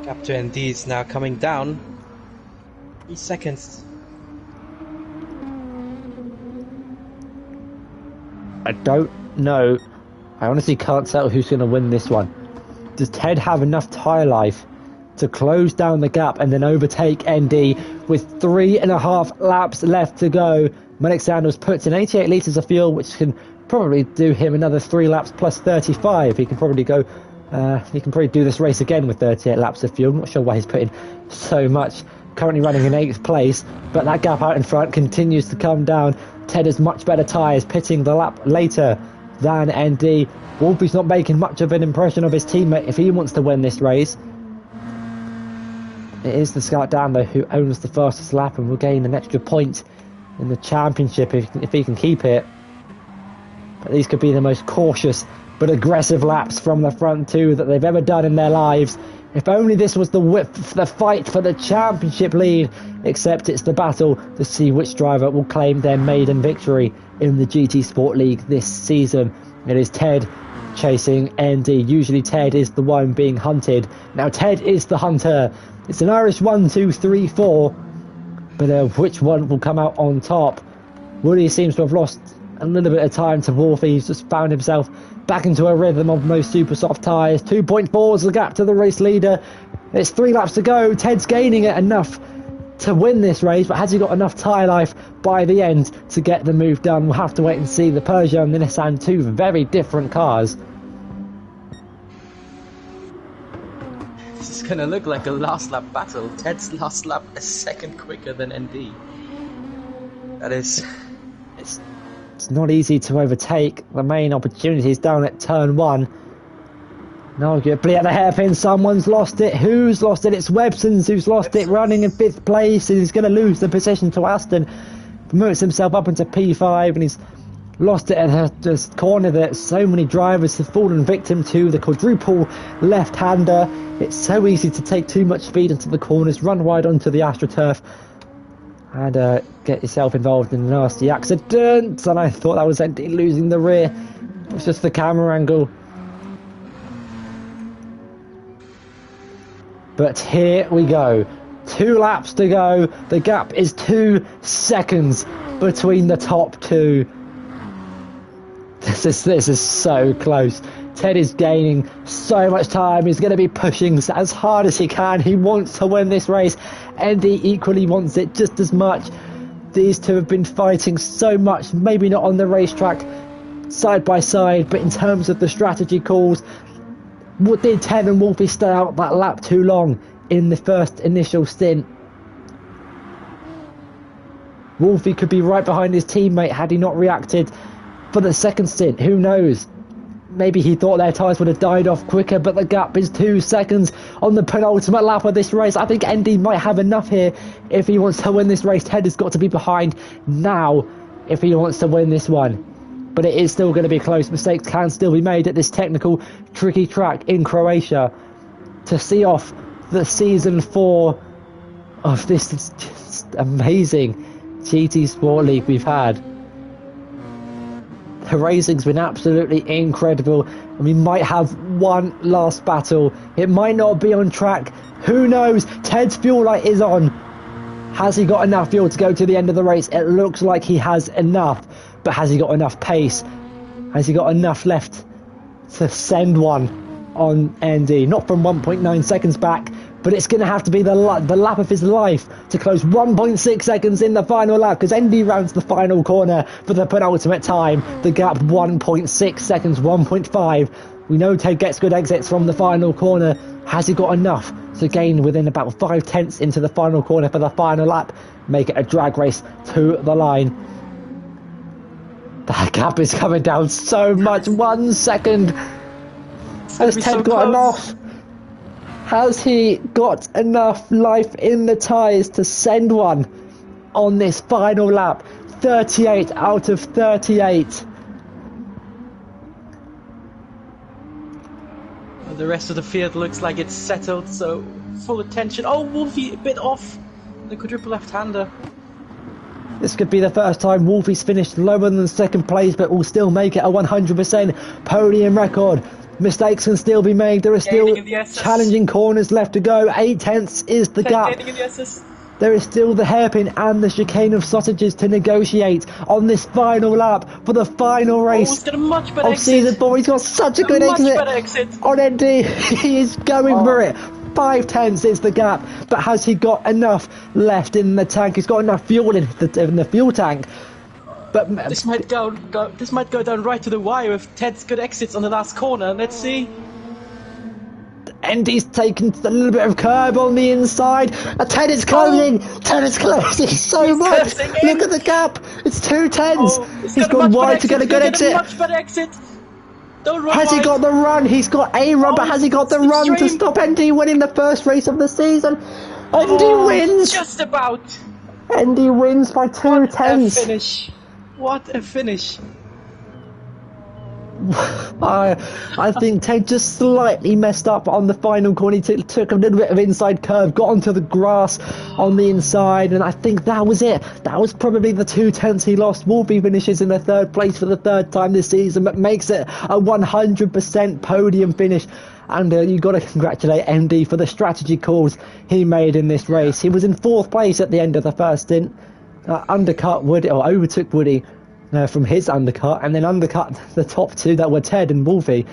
Gap to ND is now coming down. 3 seconds. I don't know. I honestly can't tell who's going to win this one. Does Ted have enough tyre life to close down the gap and then overtake ND with 3.5 laps left to go? Malik Sanders puts in 88 litres of fuel, which can probably do him another 3 laps plus 35. He can probably do this race again with 38 laps of fuel. I'm not sure why he's putting so much. Currently running in 8th place, but that gap out in front continues to come down. Ted has much better tyres, pitting the lap later than ND. Wolfie's not making much of an impression of his teammate if he wants to win this race. It is the Scout Dan, though, who owns the fastest lap and will gain an extra point in the championship if he can keep it. But these could be the most cautious but aggressive laps from the front two that they've ever done in their lives. If only this was the fight for the championship lead, except it's the battle to see which driver will claim their maiden victory in the GT Sport League this season. It is Ted chasing ND. Usually Ted is the one being hunted. Now Ted is the hunter. It's an Irish 1, 2, 3, 4. But which one will come out on top? Woody seems to have lost a little bit of time to Wolfie. He's just found himself back into a rhythm of most super soft tyres. 2.4 is the gap to the race leader. It's 3 laps to go. Ted's gaining it enough to win this race, but has he got enough tyre life by the end to get the move done? We'll have to wait and see. The Peugeot and the Nissan, two very different cars. This is gonna look like a last lap battle. Ted's last lap a second quicker than ND. That is... It's not easy to overtake. The main opportunity is down at turn 1. No, arguably at the hairpin, someone's lost it. Who's lost it? It's Webson's who's lost it, running in 5th place, and he's going to lose the position to Aston. Moves himself up into P5, and he's lost it at this corner that so many drivers have fallen victim to, the quadruple left-hander. It's so easy to take too much speed into the corners, run wide onto the AstroTurf, and get yourself involved in a nasty accident. And I thought that was Andy losing the rear. It's just the camera angle. But here we go. 2 laps to go. The gap is 2 seconds between the top 2. This is so close. Ted is gaining so much time. He's going to be pushing as hard as he can. He wants to win this race. Andy equally wants it just as much. These two have been fighting so much. Maybe not on the racetrack side by side, but in terms of the strategy calls, did Ted and Wolfie stay out that lap too long in the first initial stint? Wolfie could be right behind his teammate had he not reacted for the second stint. Who knows? Maybe he thought their tyres would have died off quicker, but the gap is 2 seconds on the penultimate lap of this race. I think Andy might have enough here if he wants to win this race. Ted has got to be behind now if he wants to win this one. But it is still going to be close. Mistakes can still be made at this technical, tricky track in Croatia. To see off the season 4 of this just amazing GT Sport League we've had. The racing's been absolutely incredible, and we might have one last battle. It might not be on track. Who knows? Ted's fuel light is on. Has he got enough fuel to go to the end of the race? It looks like he has enough, but has he got enough pace? Has he got enough left to send one on Andy? Not from 1.9 seconds back, but it's going to have to be the lap of his life to close 1.6 seconds in the final lap, because Andy rounds the final corner for the penultimate time. The gap 1.6 seconds, 1.5. We know Ted gets good exits from the final corner. Has he got enough to gain within about 5 tenths into the final corner for the final lap? Make it a drag race to the line. That gap is coming down so much. 1 second. Has Ted got enough? Has he got enough life in the tyres to send one on this final lap? 38 out of 38. The rest of the field looks like it's settled, so full attention. Oh, Wolfie a bit off the quadruple left-hander. This could be the first time Wolfie's finished lower than second place, but will still make it a 100% podium record. Mistakes can still be made. There are still challenging corners left to go. 8 tenths is the gap. There is still the hairpin and the chicane of sausages to negotiate on this final lap for the final race of season 4. He's got such a good exit on ND. He is going for it. 5 tenths is the gap, but has he got enough left in the tank? He's got enough fuel in the fuel tank. But this might go down right to the wire with Ted's good exits on the last corner. Let's see. Andy's taken a little bit of curb on the inside. Ted is closing. Ted is closing so much. Look at the gap. It's 2 tenths. He's gone wide to get a good exit. Much better exit. Don't run has wide. He got the run? He's got a run, but has he got the run to stop Andy winning the first race of the season? Andy wins. Just about. Andy wins by 2 tenths. What a finish. What a finish. I think Ted just slightly messed up on the final corner. He took a little bit of inside curve, got onto the grass on the inside, and I think that was it. That was probably the 2 tenths he lost. Wolfie finishes in the 3rd place for the 3rd time this season, but makes it a 100% podium finish. And you've got to congratulate MD for the strategy calls he made in this race. He was in 4th place at the end of the first stint. Undercut Woody, or overtook Woody from his undercut, and then undercut the top 2 that were Ted and Wolfie,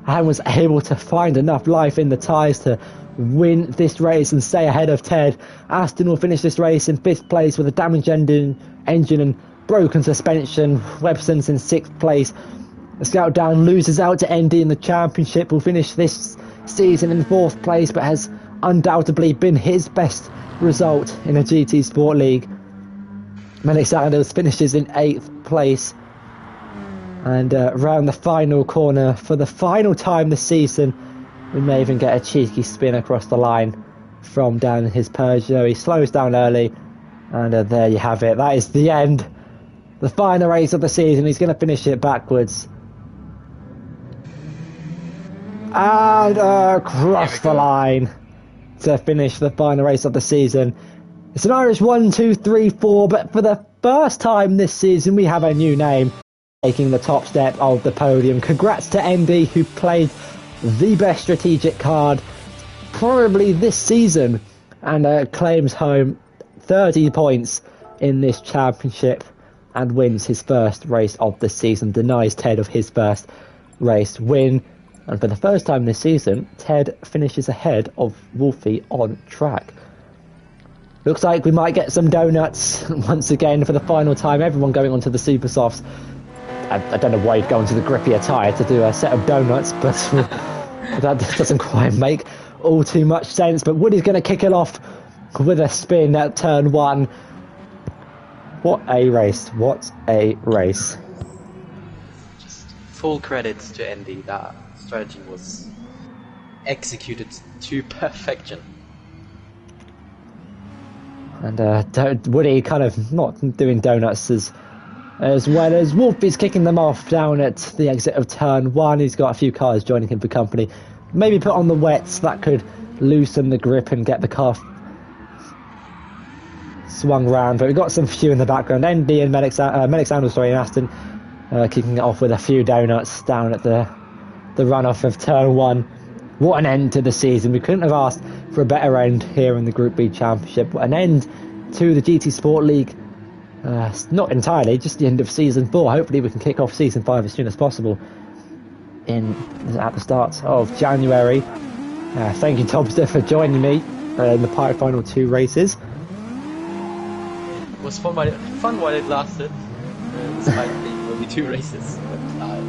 and was able to find enough life in the tyres to win this race and stay ahead of Ted. Aston will finish this race in 5th place with a damaged engine and broken suspension. Webson's in 6th place The Scout Down loses out to ND in the championship. Will finish this season in 4th place, but has undoubtedly been his best result in a GT Sport League. Melix Sanders finishes in 8th place. And round the final corner, for the final time this season, we may even get a cheeky spin across the line from down his Peugeot. He slows down early, and there you have it. That is the end. The final race of the season. He's going to finish it backwards. And across the line to finish the final race of the season. It's an Irish 1, 2, 3, 4, but for the first time this season, we have a new name taking the top step of the podium. Congrats to ND, who played the best strategic card probably this season, and claims home 30 points in this championship and wins his first race of the season, denies Ted of his first race win. And for the first time this season, Ted finishes ahead of Wolfie on track. Looks like we might get some donuts once again for the final time. Everyone going onto the Super Softs. I don't know why you'd go into the grippier tyre to do a set of donuts, but that doesn't quite make all too much sense. But Woody's going to kick it off with a spin at turn 1. What a race. What a race. Just full credits to Andy. That strategy was executed to perfection. And Woody kind of not doing donuts as well as Wolfie's kicking them off down at the exit of turn 1. He's got a few cars joining him for company. Maybe put on the wets, that could loosen the grip and get the car swung round. But we've got some few in the background. ND and Melix Sanders, and Aston kicking it off with a few donuts down at the runoff of turn 1. What an end to the season. We couldn't have asked for a better end here in the Group B Championship. An end to the GT Sport League. Not entirely, just the end of Season 4. Hopefully we can kick off Season 5 as soon as possible at the start of January. Thank you, Tobster, for joining me in the final 2 races. It was fun while it lasted, despite being only 2 races. But I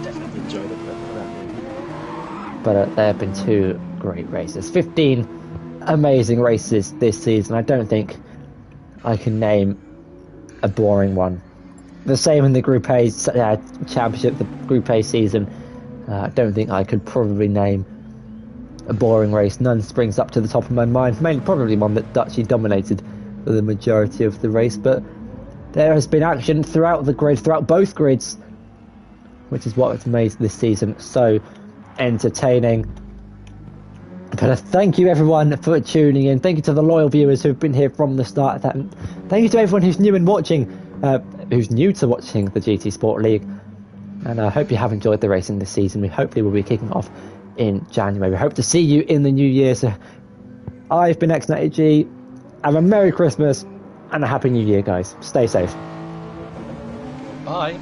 definitely enjoyed it. But there have been 2 great races. 15 amazing races this season. I don't think I can name a boring one. The same in the Group A Championship, the Group A season. I don't think I could probably name a boring race. None springs up to the top of my mind. Mainly probably one that Dutchy dominated for the majority of the race. But there has been action throughout the grid, throughout both grids, which is what has made this season so entertaining. But thank you everyone for tuning in. Thank you to the loyal viewers who've been here from the start. Thank you to everyone who's new and watching, who's new to watching the GT Sport League. And I hope you have enjoyed the racing this season. We hopefully will be kicking off in January. We hope to see you in the new year. So I've been X90G. Have a Merry Christmas and a Happy New Year, guys. Stay safe. Bye.